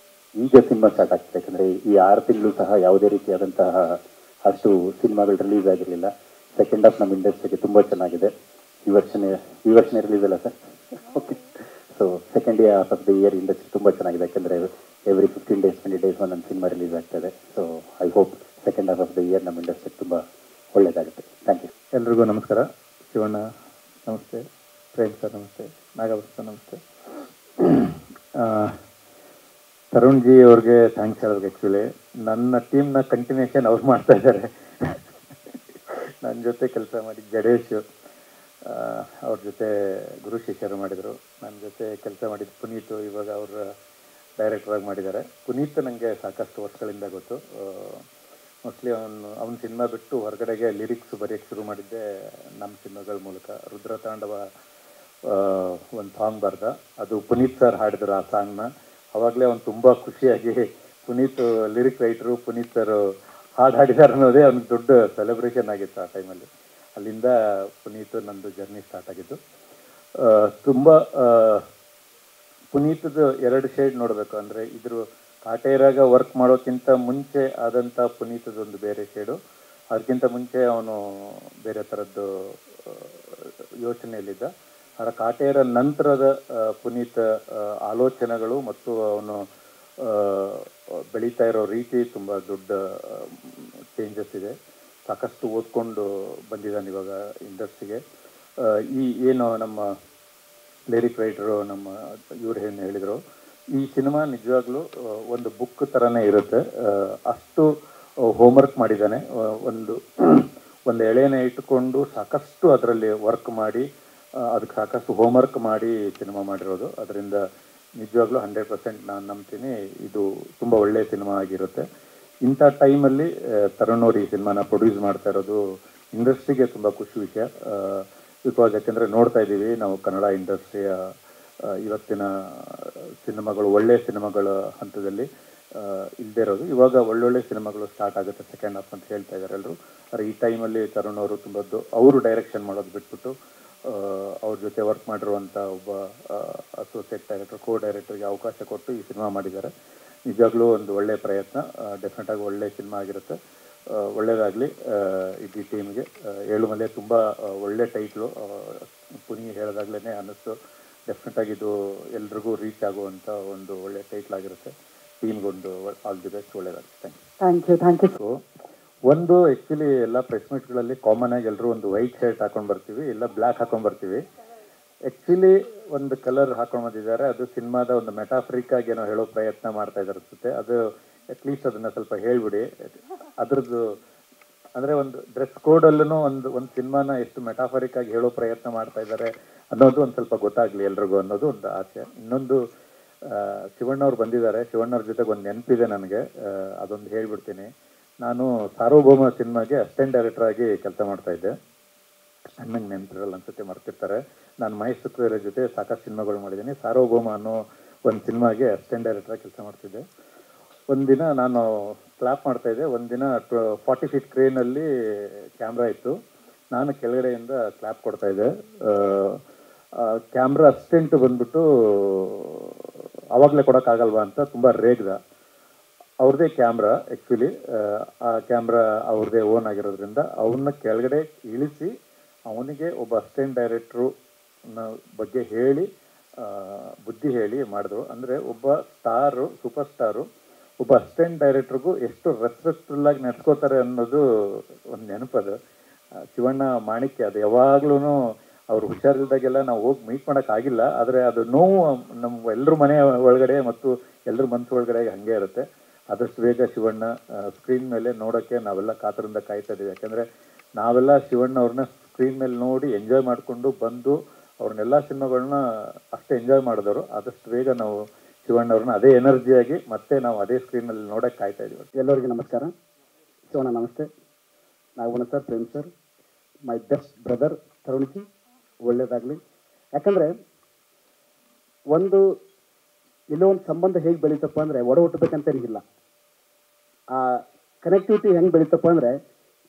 ಈಗ ಸಿನಿಮಾ ಸ್ಟಾರ್ಟ್ ಆಗ್ತದೆ. ಯಾಕಂದರೆ ಈ 6 ತಿಂಗಳು ಸಹ ಯಾವುದೇ ರೀತಿಯಾದಂತಹ ಅಷ್ಟು ಸಿನಿಮಾಗಳು ರಿಲೀಸ್ ಆಗಿರಲಿಲ್ಲ. ಸೆಕೆಂಡ್ ಹಾಫ್ ನಮ್ಮ ಇಂಡಸ್ಟ್ರಿಗೆ ತುಂಬ ಚೆನ್ನಾಗಿದೆ. ಈ ವರ್ಷನೇ ರಿಲೀಸ್ ಅಲ್ಲ sir? Okay. So second half of the year industry ತುಂಬ ಚೆನ್ನಾಗಿದೆ, ಯಾಕೆಂದರೆ ಎವ್ರಿ 15 days 20 days ಒಂದೊಂದು ಸಿನಿಮಾ ರಿಲೀಸ್ ಆಗ್ತಾಯಿದೆ. So I hope second half of the year ನಮ್ಮ ಇಂಡಸ್ಟ್ರಿಗೆ ತುಂಬ ಒಳ್ಳೆಯದಾಗುತ್ತೆ. Thank you. ಎಲ್ರಿಗೂ ನಮಸ್ಕಾರ. ಶಿವಣ್ಣ ನಮಸ್ತೆ, ಪ್ರೇಮ್ ಸರ್ ನಮಸ್ತೆ, ನಾಗಭಟ್ ಸರ್ ನಮಸ್ತೆ. ತರುಣ್ ಜಿ ಅವ್ರಿಗೆ ಥ್ಯಾಂಕ್ಸ್ ಹೇಳೋದು. ಆ್ಯಕ್ಚುಲಿ ನನ್ನ ಟೀಮ್ನ ಕಂಟಿನ್ಯೂಷನ್ ಅವ್ರು ಮಾಡ್ತಾ ಇದ್ದಾರೆ. ನನ್ನ ಜೊತೆ ಕೆಲಸ ಮಾಡಿ ಜಡೇಶ್, ಅವ್ರ ಜೊತೆ ಗುರು ಶಿಷ್ಯರು ಮಾಡಿದರು. ನನ್ನ ಜೊತೆ ಕೆಲಸ ಮಾಡಿದ ಪುನೀತ್, ಇವಾಗ ಅವರು ಡೈರೆಕ್ಟ್ರಾಗಿ ಮಾಡಿದ್ದಾರೆ. ಪುನೀತ್ ನನಗೆ ಸಾಕಷ್ಟು ವರ್ಷಗಳಿಂದ ಗೊತ್ತು. ಮೋಸ್ಟ್ಲಿ ಅವನ ಸಿನಿಮಾ ಬಿಟ್ಟು ಹೊರಗಡೆಗೆ ಲಿರಿಕ್ಸ್ ಬರೆಯೋಕ್ಕೆ ಶುರು ಮಾಡಿದ್ದೆ ನಮ್ಮ ಸಿನಿಮಾಗಳ ಮೂಲಕ. ರುದ್ರತಾಂಡವ ಒಂದು ಸಾಂಗ್ ಬರ್ದ, ಅದು ಪುನೀತ್ ಸರ್ ಹಾಡಿದ್ರು ಆ ಸಾಂಗ್ನ. ಆವಾಗಲೇ ಅವ್ನು ತುಂಬ ಖುಷಿಯಾಗಿ, Puneeth lyric writer, Puneeth sir ಹಾಡು ಹಾಡಿದ್ದಾರೆ ಅನ್ನೋದೇ ಅವ್ನಿಗೆ ದೊಡ್ಡ ಸೆಲೆಬ್ರೇಷನ್ ಆಗಿತ್ತು ಆ ಟೈಮಲ್ಲಿ. ಅಲ್ಲಿಂದ ಪುನೀತ್ ನಂದು ಜರ್ನಿ ಸ್ಟಾರ್ಟ್ ಆಗಿದ್ದು. ತುಂಬ ಪುನೀತದ್ದು 2 ಶೇಡ್ ನೋಡಬೇಕು. ಅಂದರೆ ಇದ್ರ ಕಾಟೇರಾಗ ವರ್ಕ್ ಮಾಡೋಕ್ಕಿಂತ ಮುಂಚೆ ಆದಂಥ ಪುನೀತದೊಂದು ಬೇರೆ ಶೇಡು, ಅದಕ್ಕಿಂತ ಮುಂಚೆ ಅವನು ಬೇರೆ ಥರದ್ದು ಯೋಚನೆಯಲ್ಲಿದ್ದ. ಅದರ ಕಾಟೇರ ನಂತರದ ಪುನೀತ್ ಆಲೋಚನೆಗಳು ಮತ್ತು ಅವನು ಬೆಳೀತಾ ಇರೋ ರೀತಿ ತುಂಬ ದೊಡ್ಡ ಚೇಂಜಸ್ ಇದೆ. ಸಾಕಷ್ಟು ಓದ್ಕೊಂಡು ಬಂದಿದ್ದಾನೆ ಇವಾಗ ಇಂಡಸ್ಟ್ರಿಗೆ. ಈ ಏನು ನಮ್ಮ ಲಿರಿಕ್ ರೈಟರು ನಮ್ಮ ಇವ್ರು ಏನು ಹೇಳಿದರು, ಈ ಸಿನಿಮಾ ನಿಜವಾಗ್ಲೂ ಒಂದು ಬುಕ್ ಥರನೇ ಇರುತ್ತೆ. ಅಷ್ಟು ಹೋಮ್ವರ್ಕ್ ಮಾಡಿದ್ದಾನೆ. ಒಂದು ಎಳೆನೇ ಇಟ್ಟುಕೊಂಡು ಸಾಕಷ್ಟು ಅದರಲ್ಲಿ ವರ್ಕ್ ಮಾಡಿ, ಅದಕ್ಕೆ ಸಾಕಷ್ಟು ಹೋಮ್ವರ್ಕ್ ಮಾಡಿ ಸಿನಿಮಾ ಮಾಡಿರೋದು. ಅದರಿಂದ ನಿಜವಾಗ್ಲೂ 100% ನಾನು ನಂಬ್ತೀನಿ ಇದು ತುಂಬ ಒಳ್ಳೆಯ ಸಿನಿಮಾ ಆಗಿರುತ್ತೆ. ಇಂಥ ಟೈಮಲ್ಲಿ ತರುಣ್ ಅವರು ಈ ಸಿನಿಮಾನ ಪ್ರೊಡ್ಯೂಸ್ ಮಾಡ್ತಾ ಇರೋದು ಇಂಡಸ್ಟ್ರಿಗೆ ತುಂಬ ಖುಷಿ ವಿಷಯ. ಬಿಕಾಸ್ ಯಾಕೆಂದರೆ ನೋಡ್ತಾ ಇದ್ದೀವಿ ನಾವು ಕನ್ನಡ ಇಂಡಸ್ಟ್ರಿಯ ಇವತ್ತಿನ ಸಿನಿಮಾಗಳು ಒಳ್ಳೆಯ ಸಿನಿಮಾಗಳ ಹಂತದಲ್ಲಿ ಇಲ್ಲದೇ ಇರೋದು. ಇವಾಗ ಒಳ್ಳೊಳ್ಳೆ ಸಿನಿಮಾಗಳು ಸ್ಟಾರ್ಟ್ ಆಗುತ್ತೆ ಸೆಕೆಂಡ್ ಹಾಫ್ ಅಂತ ಹೇಳ್ತಾ ಇದ್ದಾರೆ ಎಲ್ಲರೂ. ಆದರೆ ಈ ಟೈಮಲ್ಲಿ ತರುಣ್ ಅವರು ತುಂಬ ಅವರು ಡೈರೆಕ್ಷನ್ ಮಾಡೋದು ಬಿಟ್ಬಿಟ್ಟು ಅವ್ರ ಜೊತೆ ವರ್ಕ್ ಮಾಡಿರುವಂಥ ಒಬ್ಬ ಅಸೋಸಿಯೇಟ್ ಡೈರೆಕ್ಟರ್, ಕೋ ಡೈರೆಕ್ಟರ್ಗೆ ಅವಕಾಶ ಕೊಟ್ಟು ಈ ಸಿನಿಮಾ ಮಾಡಿದ್ದಾರೆ. ನಿಜವಾಗ್ಲೂ ಒಂದು ಒಳ್ಳೆಯ ಪ್ರಯತ್ನ. ಡೆಫಿನೆಟಾಗಿ ಒಳ್ಳೆಯ ಸಿನಿಮಾ ಆಗಿರುತ್ತೆ. ಒಳ್ಳೆಯದಾಗಲಿ ಇಡೀ ಟೀಮ್ಗೆ. ಏಳುಮಲೆ ತುಂಬ ಒಳ್ಳೆ ಟೈಟ್ಲು. ಪುನಿ ಹೇಳಿದಾಗಲೇ ಅನ್ನಿಸ್ತು ಡೆಫಿನೆಟಾಗಿ ಇದು ಎಲ್ರಿಗೂ ರೀಚ್ ಆಗುವಂಥ ಒಂದು ಒಳ್ಳೆಯ ಟೈಟ್ಲ್ ಆಗಿರುತ್ತೆ. ಟೀಮ್ಗೊಂದು ಆಲ್ ದಿ ಬೆಸ್ಟ್. ಒಳ್ಳೆಯದಾಗುತ್ತೆ. Thank you. ಒಂದು ಆ್ಯಕ್ಚುಲಿ ಎಲ್ಲ ಪ್ರೆಸ್ ಮೀಟ್ಗಳಲ್ಲಿ ಕಾಮನ್ ಆಗಿ ಎಲ್ಲರೂ ಒಂದು ವೈಟ್ ಶರ್ಟ್ ಹಾಕೊಂಡು ಬರ್ತೀವಿ, ಇಲ್ಲ ಬ್ಲ್ಯಾಕ್ ಹಾಕೊಂಡು ಬರ್ತೀವಿ. ಆ್ಯಕ್ಚುಲಿ ಒಂದು ಕಲರ್ ಹಾಕೊಂಡು ಬಂದಿದ್ದಾರೆ. ಅದು ಸಿನಿಮಾದ ಒಂದು ಮೆಟಾಫ್ರಿಕ್ ಆಗಿ ಏನೋ ಹೇಳೋ ಪ್ರಯತ್ನ ಮಾಡ್ತಾ ಇದ್ದಾರೆ ಅನ್ಸುತ್ತೆ. ಅದು ಅಟ್ಲೀಸ್ಟ್ ಅದನ್ನು ಸ್ವಲ್ಪ ಹೇಳ್ಬಿಡಿ. ಅದ್ರದ್ದು ಅಂದರೆ ಒಂದು ಡ್ರೆಸ್ ಕೋಡಲ್ಲೂ ಒಂದು ಸಿನಿಮಾನ ಎಷ್ಟು ಮೆಟಾಫರಿಕ್ ಆಗಿ ಹೇಳೋ ಪ್ರಯತ್ನ ಮಾಡ್ತಾ ಇದ್ದಾರೆ ಅನ್ನೋದು ಒಂದು ಸ್ವಲ್ಪ ಗೊತ್ತಾಗಲಿ ಎಲ್ರಿಗೂ ಅನ್ನೋದು ಒಂದು ಆಸೆ. ಇನ್ನೊಂದು ಶಿವಣ್ಣವ್ರು ಬಂದಿದ್ದಾರೆ. ಶಿವಣ್ಣವ್ರ ಜೊತೆಗೆ ಒಂದು ನೆನಪಿದೆ ನನಗೆ, ಅದೊಂದು ಹೇಳ್ಬಿಡ್ತೀನಿ. ನಾನು ಸಾರ್ವಭೌಮ ಸಿನಿಮಾಗೆ ಅಸಿಸ್ಟೆಂಟ್ ಡೈರೆಕ್ಟರ್ ಆಗಿ ಕೆಲಸ ಮಾಡ್ತಾ ಇದ್ದೆ. ಅಣ್ಣಂಗೆ ನೆನಪಿರಲ್ಲ ಅನ್ಸುತ್ತೆ, ಮರ್ತಿರ್ತಾರೆ. ನಾನು ಮಹೇಶ್ ಸುಕ್ವೇರ ಜೊತೆ ಸಾಕಷ್ಟು ಸಿನಿಮಾಗಳು ಮಾಡಿದ್ದೀನಿ. ಸಾರ್ವಭೌಮ ಅನ್ನೋ ಒಂದು ಸಿನಿಮಾಗೆ ಅಸಿಸ್ಟೆಂಟ್ ಡೈರೆಕ್ಟರ್ ಆಗಿ ಕೆಲಸ ಮಾಡ್ತಿದ್ದೆ. ಒಂದಿನ ನಾನು ಕ್ಲಾಪ್ ಮಾಡ್ತಾಯಿದ್ದೆ. ಒಂದಿನ 40 feet ಕ್ರೇನಲ್ಲಿ ಕ್ಯಾಮ್ರಾ ಇತ್ತು. ನಾನು ಕೆಳಗಡೆಯಿಂದ ಕ್ಲಾಪ್ ಕೊಡ್ತಾಯಿದ್ದೆ. ಕ್ಯಾಮ್ರಾ ಅಸಿಸ್ಟೆಂಟ್ ಬಂದ್ಬಿಟ್ಟು ಆವಾಗಲೇ ಕೊಡೋಕ್ಕಾಗಲ್ವಾ ಅಂತ ತುಂಬ ರೇಗ್ದ. ಅವ್ರದ್ದೇ ಕ್ಯಾಮ್ರಾ ಆ್ಯಕ್ಚುಲಿ, ಆ ಕ್ಯಾಮ್ರಾ ಅವ್ರದ್ದೇ ಓನ್ ಆಗಿರೋದ್ರಿಂದ ಅವನ್ನ ಕೆಳಗಡೆ ಇಳಿಸಿ ಅವನಿಗೆ ಒಬ್ಬ ಅಸಿಸ್ಟೆಂಟ್ ಡೈರೆಕ್ಟ್ರು ಬಗ್ಗೆ ಹೇಳಿ ಬುದ್ಧಿ ಹೇಳಿ ಮಾಡಿದ್ರು. ಅಂದರೆ ಒಬ್ಬ ಸ್ಟಾರು, ಸೂಪರ್ ಸ್ಟಾರು ಒಬ್ಬ ಅಸಿಸ್ಟೆಂಟ್ ಡೈರೆಕ್ಟ್ರಿಗೂ ಎಷ್ಟು ರೆಸ್ಪೆಕ್ಟ್ಫುಲ್ಲಾಗಿ ನಡ್ಸ್ಕೋತಾರೆ ಅನ್ನೋದು ಒಂದು ನೆನಪದು. ಶಿವಣ್ಣ ಮಾಣಿಕ್ಯ. ಅದು ಯಾವಾಗ್ಲೂ ಅವ್ರು ಹುಷಾರಿಲ್ದಾಗೆಲ್ಲ ನಾವು ಹೋಗಿ ಮೀಟ್ ಮಾಡೋಕ್ಕಾಗಿಲ್ಲ. ಆದರೆ ಅದು ನೋವು ನಮ್ಮ ಎಲ್ಲರ ಮನೆ ಒಳಗಡೆ ಮತ್ತು ಎಲ್ಲರ ಮನಸ್ಸು ಒಳಗಡೆ ಹಾಗೆ ಇರುತ್ತೆ. ಆದಷ್ಟು ಬೇಗ ಶಿವಣ್ಣ ಸ್ಕ್ರೀನ್ ಮೇಲೆ ನೋಡೋಕ್ಕೆ ನಾವೆಲ್ಲ ಕಾತರಿಂದ ಕಾಯ್ತಾ ಇದ್ದೀವಿ. ಯಾಕೆಂದರೆ ನಾವೆಲ್ಲ ಶಿವಣ್ಣ ಅವ್ರನ್ನ ಸ್ಕ್ರೀನ್ ಮೇಲೆ ನೋಡಿ ಎಂಜಾಯ್ ಮಾಡಿಕೊಂಡು ಬಂದು ಅವ್ರನ್ನೆಲ್ಲ ಸಿನಿಮಾಗಳನ್ನ ಅಷ್ಟೇ ಎಂಜಾಯ್ ಮಾಡಿದವರು. ಆದಷ್ಟು ಬೇಗ ನಾವು ಶಿವಣ್ಣ ಅವ್ರನ್ನ ಅದೇ ಎನರ್ಜಿಯಾಗಿ ಮತ್ತೆ ನಾವು ಅದೇ ಸ್ಕ್ರೀನಲ್ಲಿ ನೋಡೋಕ್ಕೆ ಕಾಯ್ತಾ ಇದ್ದೀವಿ. ಎಲ್ಲರಿಗೂ ನಮಸ್ಕಾರ. ಶಿವಣ್ಣ ನಮಸ್ತೆ. ನಾಗವಣ sir, Prem sir, my best brother Tarun ji, ಒಳ್ಳೇದಾಗಲಿ. ಯಾಕಂದರೆ ಎಲ್ಲೋ ಒಂದು ಸಂಬಂಧ ಹೇಗೆ ಬೆಳೀತಪ್ಪ ಅಂದರೆ ಒಡ ಹುಟ್ಟಬೇಕಂತೇನಿಲ್ಲ. ಆ ಕನೆಕ್ಟಿವಿಟಿ ಹೆಂಗೆ ಬೆಳೀತಪ್ಪ ಅಂದರೆ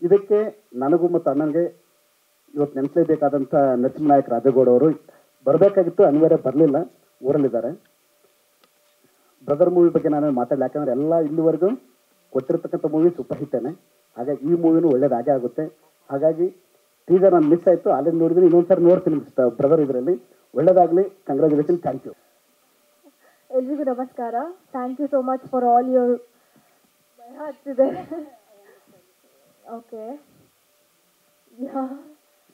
ಇದಕ್ಕೆ ನನಗೂ ಮತ್ತು ಅಣ್ಣನಿಗೆ ಇವತ್ತು ನೆನೆಸಲೇಬೇಕಾದಂಥ ನರಸಿಂಹನಾಯಕ್ ರಾಜಗೌಡ ಅವರು ಬರಬೇಕಾಗಿತ್ತು, ಅನಿವಾರ್ಯ ಬರಲಿಲ್ಲ, ಊರಲ್ಲಿದ್ದಾರೆ. ಬ್ರದರ್ ಮೂವಿ ಬಗ್ಗೆ ನಾನು ಮಾತಾಡಲಿ. ಯಾಕಂದರೆ ಎಲ್ಲ ಇಲ್ಲಿವರೆಗೂ ಕೊಟ್ಟಿರ್ತಕ್ಕಂಥ ಮೂವಿ ಸೂಪರ್ ಹಿಟ್ಟೇನೆ. ಹಾಗಾಗಿ ಈ ಮೂವಿನೂ ಒಳ್ಳೇದಾಗೇ ಆಗುತ್ತೆ. ಹಾಗಾಗಿ ಟೀಸರ್ ನಾನು ಮಿಸ್ ಆಯಿತು, ಅಲ್ಲಿಂದ ನೋಡಿದ್ರೆ ಇನ್ನೊಂದ್ಸರಿ ನೋಡ್ತೀನಿ ಬ್ರದರ್. ಇದರಲ್ಲಿ ಒಳ್ಳೇದಾಗಲಿ. ಕಂಗ್ರ್ಯಾಚುಲೇಷನ್. Thank you. ಎಲ್ರಿಗೂ ನಮಸ್ಕಾರ. Thank you so much for all your ಆಗ್ತಿದೆ. ಓಕೆ,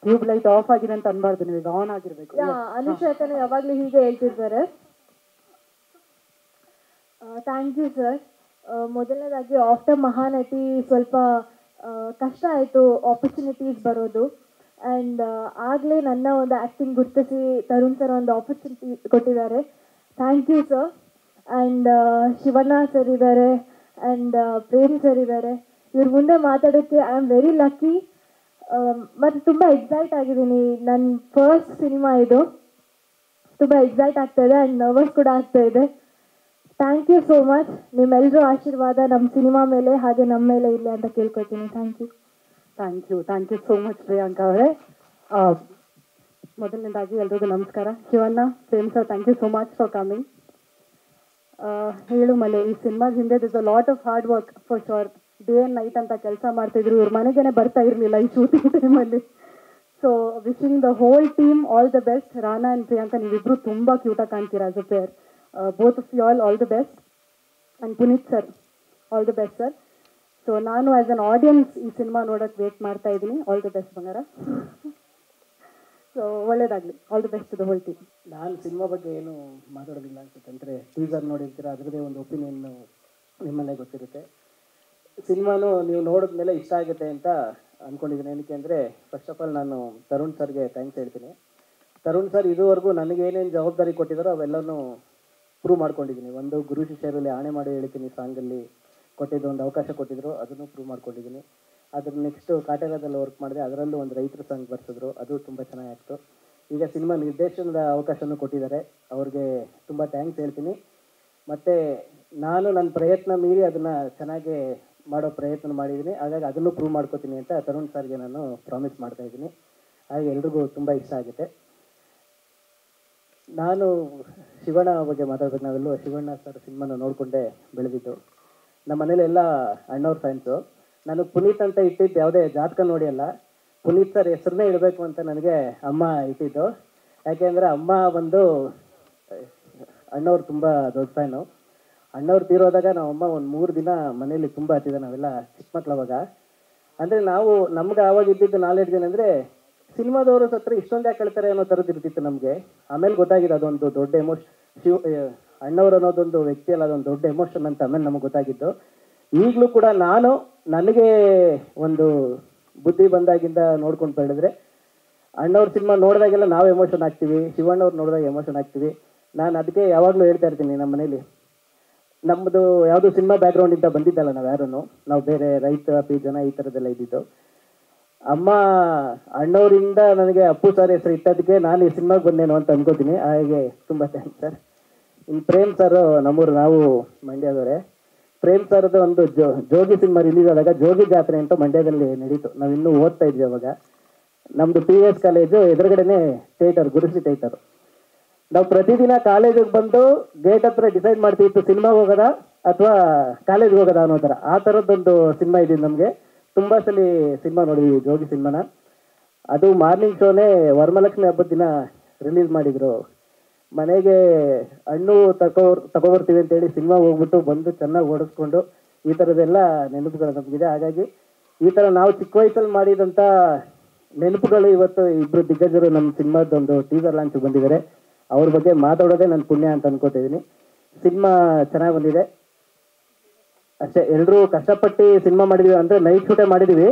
ಟ್ಯೂಬ್ ಲೈಟ್ ಆಫ್ ಆಗಿದೆ ಅಂತ ಅನ್ಬಾರ್ದು, ನೀವು ಈಗ ಆನ್ ಆಗಿರ್ಬೇಕು. ಅನುಶ್ವೇತನು ಯಾವಾಗಲೂ ಹೀಗೆ ಹೇಳ್ತಿದ್ದಾರೆ. Thank you sir. ಮೊದಲನೇದಾಗಿ ಆಫ್ಟರ್ ಮಹಾನಟಿ ಸ್ವಲ್ಪ ಕಷ್ಟ ಆಯಿತು ಆಪರ್ಚುನಿಟೀಸ್ ಬರೋದು. ಆ್ಯಂಡ್ ಆಗಲೇ ನನ್ನ ಒಂದು ಆ್ಯಕ್ಟಿಂಗ್ ಗುರುತಿಸಿ ತರುಣ್ ಸರ್ ಒಂದು ಆಪರ್ಚುನಿಟಿ ಕೊಟ್ಟಿದ್ದಾರೆ. Thank you sir. And Shivanna sir ಇದ್ದಾರೆ, ಆ್ಯಂಡ್ ಪ್ರೇಮ್ ಸರ್ ಇದ್ದಾರೆ. ಇವ್ರ ಮುಂದೆ ಮಾತಾಡೋಕ್ಕೆ ಐ ಆಮ್ ವೆರಿ ಲಕ್ಕಿ. ಮತ್ತು ತುಂಬ ಎಕ್ಸೈಟ್ ಆಗಿದ್ದೀನಿ. ನನ್ನ ಫಸ್ಟ್ ಸಿನಿಮಾ ಇದು. ತುಂಬ ಎಕ್ಸೈಟ್ ಆಗ್ತಾಯಿದೆ ಆ್ಯಂಡ್ ನರ್ವಸ್ ಕೂಡ ಆಗ್ತಾಯಿದೆ. Thank you so much. ನಿಮ್ಮೆಲ್ಲರೂ ಆಶೀರ್ವಾದ ನಮ್ಮ ಸಿನಿಮಾ ಮೇಲೆ ಹಾಗೆ ನಮ್ಮ ಮೇಲೆ ಇರಲಿ ಅಂತ ಕೇಳ್ಕೊತೀನಿ. Thank you. Thank you so much Priyanka ಅವರೇ. ಮೊದಲನೇದಾಗಿ ಎಲ್ರಿಗೂ ನಮಸ್ಕಾರ. Shivanna, Prem sir, thank you so much for coming. Elumale ಈ ಸಿನಿಮಾದ ಹಿಂದೆ this a lot of hard work for sure. Day and night ಅಂತ ಕೆಲಸ ಮಾಡ್ತಿದ್ರು. ಇವ್ರ ಮನೆಗೇನೆ ಬರ್ತಾ ಇರಲಿಲ್ಲ ಈ ಶೂಟಿಂಗ್ ಟೈಮಲ್ಲಿ. So wishing the whole team all the best. Rana and Priyanka, ನೀವಿಬ್ಬರು ತುಂಬ ಕ್ಯೂಟಾಗಿ ಕಾಣ್ತೀರಾ as a pair. Both of you all the best. And Puneeth sir, all the best sir. So ನಾನು ಆ್ಯಸ್ ಅನ್ ಆಡಿಯನ್ಸ್ ಈ ಸಿನಿಮಾ ನೋಡೋಕ್ಕೆ ವೇಟ್ ಮಾಡ್ತಾ ಇದ್ದೀನಿ. ಆಲ್ ದ ಬೆಸ್ಟ್ ಬಂಗಾರ. ಸೊ ಒಳ್ಳೇದಾಗಲಿ. All the best to the whole team. ನಾನು cinema ಬಗ್ಗೆ ಏನು ಮಾತಾಡೋದಿಲ್ಲ ಅನ್ಸುತ್ತೆ. ಅಂದರೆ ಟೀಸರ್ ನೋಡಿರ್ತೀರ, ಅದರದ್ದೇ ಒಂದು ಒಪಿನಿಯನ್ನು ನಿಮ್ಮಲ್ಲೇ ಗೊತ್ತಿರುತ್ತೆ. ಸಿನಿಮಾನು ನೀವು ನೋಡಿದ್ಮೇಲೆ ಇಷ್ಟ ಆಗುತ್ತೆ ಅಂತ ಅಂದ್ಕೊಂಡಿದ್ದೀನಿ. ಏನಕ್ಕೆ ಅಂದರೆ ಫಸ್ಟ್ ಆಫ್ ಆಲ್ ನಾನು ತರುಣ್ ಸರ್ಗೆ ಥ್ಯಾಂಕ್ಸ್ ಹೇಳ್ತೀನಿ. ತರುಣ್ ಸರ್ ಇದುವರೆಗೂ ನನಗೇನೇನು ಜವಾಬ್ದಾರಿ ಕೊಟ್ಟಿದ್ದಾರೋ ಅವೆಲ್ಲನೂ ಪ್ರೂವ್ ಮಾಡ್ಕೊಂಡಿದ್ದೀನಿ. ಒಂದು ಗುರು ಶಿಷ್ಯರಲ್ಲಿ ಆಣೆ ಮಾಡಿ ಹೇಳ್ತೀನಿ ಸಾಂಗಲ್ಲಿ ಕೊಟ್ಟಿದ್ದು, ಒಂದು ಅವಕಾಶ ಕೊಟ್ಟಿದ್ರು, ಅದನ್ನು ಪ್ರೂವ್ ಮಾಡ್ಕೊಂಡಿದ್ದೀನಿ. ಅದ್ರ ನೆಕ್ಸ್ಟು ಕಾಟೇರದಲ್ಲಿ ವರ್ಕ್ ಮಾಡಿದೆ, ಅದರಲ್ಲೂ ಒಂದು ರೈತರ ಸಾಂಗ್ ಬರ್ಸಿದ್ರು, ಅದು ತುಂಬ ಚೆನ್ನಾಗಿತ್ತು. ಈಗ ಸಿನಿಮಾ ನಿರ್ದೇಶನದ ಅವಕಾಶನೂ ಕೊಟ್ಟಿದ್ದಾರೆ, ಅವ್ರಿಗೆ ತುಂಬ ಥ್ಯಾಂಕ್ಸ್ ಹೇಳ್ತೀನಿ. ಮತ್ತು ನಾನು ನನ್ನ ಪ್ರಯತ್ನ ಮೀರಿ ಅದನ್ನು ಚೆನ್ನಾಗಿ ಮಾಡೋ ಪ್ರಯತ್ನ ಮಾಡಿದ್ದೀನಿ. ಹಾಗಾಗಿ ಅದನ್ನು ಪ್ರೂವ್ ಮಾಡ್ಕೋತೀನಿ ಅಂತ ತರುಣ್ ಸರ್ಗೆ ನಾನು ಪ್ರಾಮಿಸ್ ಮಾಡ್ತಾಯಿದ್ದೀನಿ. ಹಾಗೆ ಎಲ್ರಿಗೂ ತುಂಬ ಇಷ್ಟ ಆಗುತ್ತೆ. ನಾನು ಶಿವಣ್ಣ ಬಗ್ಗೆ ಮಾತಾಡ್ಬೇಕು. ನಾವೆಲ್ಲೂ ಶಿವಣ್ಣ ಸರ್ ಸಿನಿಮಾನ ನೋಡಿಕೊಂಡೇ ಬೆಳೆದಿದ್ದು. ನಮ್ಮ ಮನೇಲಿ ಎಲ್ಲ ಅಣ್ಣವ್ರ ಫ್ಯಾನ್ಸು. ನಾನು ಪುನೀತ್ ಅಂತ ಇಟ್ಟಿದ್ದು ಯಾವುದೇ ಜಾತಕ ನೋಡಿ ಅಲ್ಲ, ಪುನೀತ್ ಸರ್ ಹೆಸರನ್ನೇ ಇಡಬೇಕು ಅಂತ ನನಗೆ ಅಮ್ಮ ಇಟ್ಟಿದ್ದು. ಯಾಕೆಂದರೆ ಅಮ್ಮ ಬಂದು ಅಣ್ಣವ್ರು ತುಂಬ ದೊಡ್ಡ ಫ್ಯಾನು. ಅಣ್ಣವ್ರು ತೀರೋದಾಗ ನಾವಮ್ಮ ಒಂದು 3 ದಿನ ಮನೇಲಿ ತುಂಬ ಹತ್ತಿದೆ. ನಾವೆಲ್ಲ ಚಿಕ್ಕ ಮಕ್ಳು ಅವಾಗ. ಅಂದರೆ ನಮ್ಗೆ ಆವಾಗ ಇದ್ದಿದ್ದು ನಾಲೆಡ್ಜ್ ಏನಂದರೆ ಸಿನಿಮಾದವರು ಸತ್ರ ಇಷ್ಟೊಂದು ಯಾಕೆ ಹೇಳ್ತಾರೆ ಅನ್ನೋ ಥರದ್ದು ಇರ್ತಿತ್ತು ನಮಗೆ. ಆಮೇಲೆ ಗೊತ್ತಾಗಿದೆ ಅದೊಂದು ದೊಡ್ಡ ಅಣ್ಣವ್ರು ಅನ್ನೋದೊಂದು ವ್ಯಕ್ತಿ ಅಲ್ಲ, ಅದೊಂದು ದೊಡ್ಡ ಎಮೋಷನ್ ಅಂತ ಆಮೇಲೆ ನಮಗೆ ಗೊತ್ತಾಗಿದ್ದು. ಈಗಲೂ ಕೂಡ ನನಗೆ ಒಂದು ಬುದ್ಧಿ ಬಂದಾಗಿಂದ ನೋಡ್ಕೊಂಡು ಬೆಳೆದ್ರೆ ಅಣ್ಣವ್ರ ಸಿನಿಮಾ ನೋಡಿದಾಗೆಲ್ಲ ನಾವು ಎಮೋಷನ್ ಆಗ್ತೀವಿ, ಶಿವಣ್ಣವ್ರು ನೋಡಿದಾಗ ಎಮೋಷನ್ ಆಗ್ತೀವಿ. ನಾನು ಅದಕ್ಕೆ ಯಾವಾಗಲೂ ಹೇಳ್ತಾ ಇರ್ತೀನಿ ನಮ್ಮ ಮನೇಲಿ, ನಮ್ಮದು ಯಾವುದೋ ಸಿನಿಮಾ ಬ್ಯಾಕ್ಗ್ರೌಂಡಿಂದ ಬಂದಿದ್ದಲ್ಲ ನಾವು ಯಾರೂ, ನಾವು ಬೇರೆ ರೈತ ಜನ ಈ ಥರದ್ದೆಲ್ಲ ಇದ್ದಿದ್ದು. ಅಮ್ಮ ಅಣ್ಣವರಿಂದ ನನಗೆ ಅಪ್ಪು ಸರ್ ಹೆಸರು ಇಟ್ಟದಕ್ಕೆ ನಾನು ಈ ಸಿನಿಮಾಗೆ ಬಂದೇನೋ ಅಂತ ಅನ್ಕೋತೀನಿ. ಹಾಗೆ ತುಂಬ ಥ್ಯಾಂಕ್ಸ್ ಸರ್. ಇನ್ನು ಪ್ರೇಮ್ ಸರ್ ನಮ್ಮೂರು, ನಾವು ಮಂಡ್ಯದವರೇ. ಪ್ರೇಮ್ ಸರ್ದು ಒಂದು ಜೋಗಿ ಸಿನಿಮಾ ರಿಲೀಸ್ ಆದಾಗ ಜೋಗಿ ಜಾತ್ರೆ ಅಂತ ಮಂಡ್ಯದಲ್ಲಿ ನಡೀತು. ನಾವು ಇನ್ನೂ ಓದ್ತಾ ಇದ್ವಿ ಅವಾಗ. ನಮ್ಮದು PVS college ಎದುರುಗಡೆನೇ theatre, Gurushree theatre. ನಾವು ಪ್ರತಿದಿನ ಕಾಲೇಜಿಗೆ ಬಂದು ಗೇಟ್ ಹತ್ರ ಡಿಸೈಡ್ ಮಾಡ್ತಿತ್ತು ಸಿನಿಮಾಗೆ ಹೋಗೋದಾ ಅಥವಾ ಕಾಲೇಜ್ಗೆ ಹೋಗೋದಾ ಅನ್ನೋ ಥರ. ಆ ಥರದ್ದೊಂದು ಸಿನಿಮಾ ಇದೆ ನಮಗೆ. ತುಂಬ ಸಲ ಸಿನಿಮಾ ನೋಡಿದ್ವಿ ಜೋಗಿ ಸಿನಿಮಾನ. ಅದು ಮಾರ್ನಿಂಗ್ ಶೋನೇ ವರಮಹಾಲಕ್ಷ್ಮಿ ಹಬ್ಬದ ದಿನ ರಿಲೀಸ್ ಮಾಡಿದರು. ಮನೆಗೆ ಹಣ್ಣು ತಗೊಬರ್ತೀವಿ ಅಂತೇಳಿ ಸಿನಿಮಾ ಹೋಗ್ಬಿಟ್ಟು ಬಂದು ಚೆನ್ನಾಗಿ ಓಡಿಸ್ಕೊಂಡು ಈ ಥರದ್ದೆಲ್ಲ ನೆನಪುಗಳು ನಮಗಿದೆ. ಹಾಗಾಗಿ ಈ ಥರ ನಾವು ಚಿಕ್ಕ ವಯಸ್ಸಲ್ಲಿ ಮಾಡಿದಂಥ ನೆನಪುಗಳು ಇವತ್ತು ಇಬ್ಬರು ದಿಗ್ಗಜರು ನಮ್ಮ ಸಿನಿಮಾದೊಂದು ಟೀಸರ್ ಲಾಂಚ್ ಬಂದಿದ್ದಾರೆ. ಅವ್ರ ಬಗ್ಗೆ ಮಾತಾಡೋದೇ ನನ್ನ ಪುಣ್ಯ ಅಂತ ಅನ್ಕೋತಿದ್ದೀನಿ. ಸಿನಿಮಾ ಚೆನ್ನಾಗಿ ಬಂದಿದೆ ಅಷ್ಟೇ. ಎಲ್ಲರೂ ಕಷ್ಟಪಟ್ಟು ಸಿನಿಮಾ ಮಾಡಿದ್ವಿ, ಅಂದರೆ ನೈಟ್ ಶೂಟೇ ಮಾಡಿದ್ವಿ.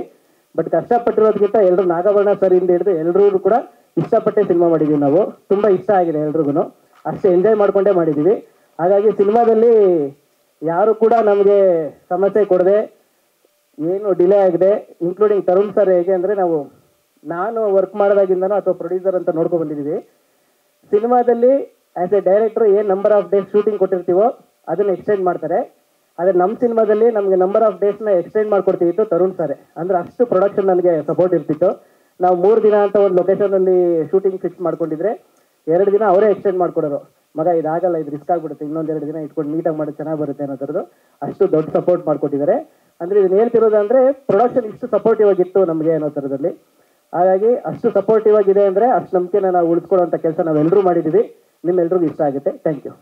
ಬಟ್ ಕಷ್ಟಪಟ್ಟಿರೋದಕ್ಕಿಂತ ಎಲ್ಲರೂ ನಾಗಾಭರಣ ಸರ್ ಇಂದ ಹಿಡಿದು ಎಲ್ಲರೂ ಕೂಡ ಇಷ್ಟಪಟ್ಟೆ ಸಿನಿಮಾ ಮಾಡಿದ್ದೀವಿ ನಾವು. ತುಂಬ ಇಷ್ಟ ಆಗಿದೆ ಎಲ್ರಿಗೂ, ಅಷ್ಟೇ ಎಂಜಾಯ್ ಮಾಡಿಕೊಂಡೇ ಮಾಡಿದ್ದೀವಿ. ಹಾಗಾಗಿ ಸಿನಿಮಾದಲ್ಲಿ ಯಾರು ಕೂಡ ನಮಗೆ ಸಮಸ್ಯೆ ಕೊಡದೆ ಏನು ಡಿಲೇ ಆಗಿದೆ, ಇನ್ಕ್ಲೂಡಿಂಗ್ ತರುಣ್ ಸರ್. ಹೇಗೆ ಅಂದರೆ ನಾನು ವರ್ಕ್ ಮಾಡೋದಾಗಿಂದನೋ ಅಥವಾ ಪ್ರೊಡ್ಯೂಸರ್ ಅಂತ ನೋಡ್ಕೊ ಬಂದಿದ್ದೀವಿ. ಸಿನಿಮಾದಲ್ಲಿ ಆ್ಯಸ್ ಎ ಡೈರೆಕ್ಟ್ರು ಏನು ನಂಬರ್ ಆಫ್ ಡೇಸ್ ಶೂಟಿಂಗ್ ಕೊಟ್ಟಿರ್ತೀವೋ ಅದನ್ನು ಎಕ್ಸ್ಟೆಂಡ್ ಮಾಡ್ತಾರೆ. ಆದರೆ ನಮ್ಮ ಸಿನಿಮಾದಲ್ಲಿ ನಮಗೆ ನಂಬರ್ ಆಫ್ ಡೇಸ್ನ ಎಕ್ಸ್ಟೆಂಡ್ ಮಾಡ್ಕೊಡ್ತಿತ್ತು ತರುಣ್ ಸರ್. ಅಂದರೆ ಅಷ್ಟು ಪ್ರೊಡಕ್ಷನ್ ನನಗೆ ಸಪೋರ್ಟ್ ಇರ್ತಿತ್ತು. ನಾವು 3 ದಿನ ಅಂತ ಒಂದು ಲೊಕೇಶನಲ್ಲಿ ಶೂಟಿಂಗ್ ಫಿಕ್ಸ್ ಮಾಡ್ಕೊಂಡಿದ್ರೆ 2 ದಿನ ಅವರೇ ಎಕ್ಸ್ಟೆಂಡ್ ಮಾಡ್ಕೊಡೋರು. ಮಗ ಇದಾಗಲ್ಲ, ಇದು ರಿಸ್ಕ್ ಆಗಿಬಿಡುತ್ತೆ, ಇನ್ನೊಂದು 2 ದಿನ ಇಟ್ಕೊಂಡು ನೀಟಾಗಿ ಮಾಡೋದು ಚೆನ್ನಾಗಿ ಬರುತ್ತೆ ಅನ್ನೋ ಥರದ್ದು ಅಷ್ಟು ದೊಡ್ಡ ಸಪೋರ್ಟ್ ಮಾಡಿಕೊಟ್ಟಿದ್ದಾರೆ. ಅಂದರೆ ಇದನ್ನ ಹೇಳ್ತಿರೋದು ಅಂದರೆ ಪ್ರೊಡಕ್ಷನ್ ಇಷ್ಟು ಸಪೋರ್ಟಿವ್ ಆಗಿತ್ತು ನಮಗೆ ಅನ್ನೋ ಥರದಲ್ಲಿ. ಹಾಗಾಗಿ ಅಷ್ಟು ಸಪೋರ್ಟಿವ್ ಆಗಿದೆ ಅಂದರೆ ಅಷ್ಟು ನಂಬಿಕೆನ ನಾವು ಉಳಿಸ್ಕೊಳ್ಳೋಂಥ ಕೆಲಸ ನಾವೆಲ್ಲರೂ ಮಾಡಿದ್ದೀವಿ. ನಿಮ್ಮೆಲ್ರಿಗೂ ಇಷ್ಟ ಆಗುತ್ತೆ. Thank you.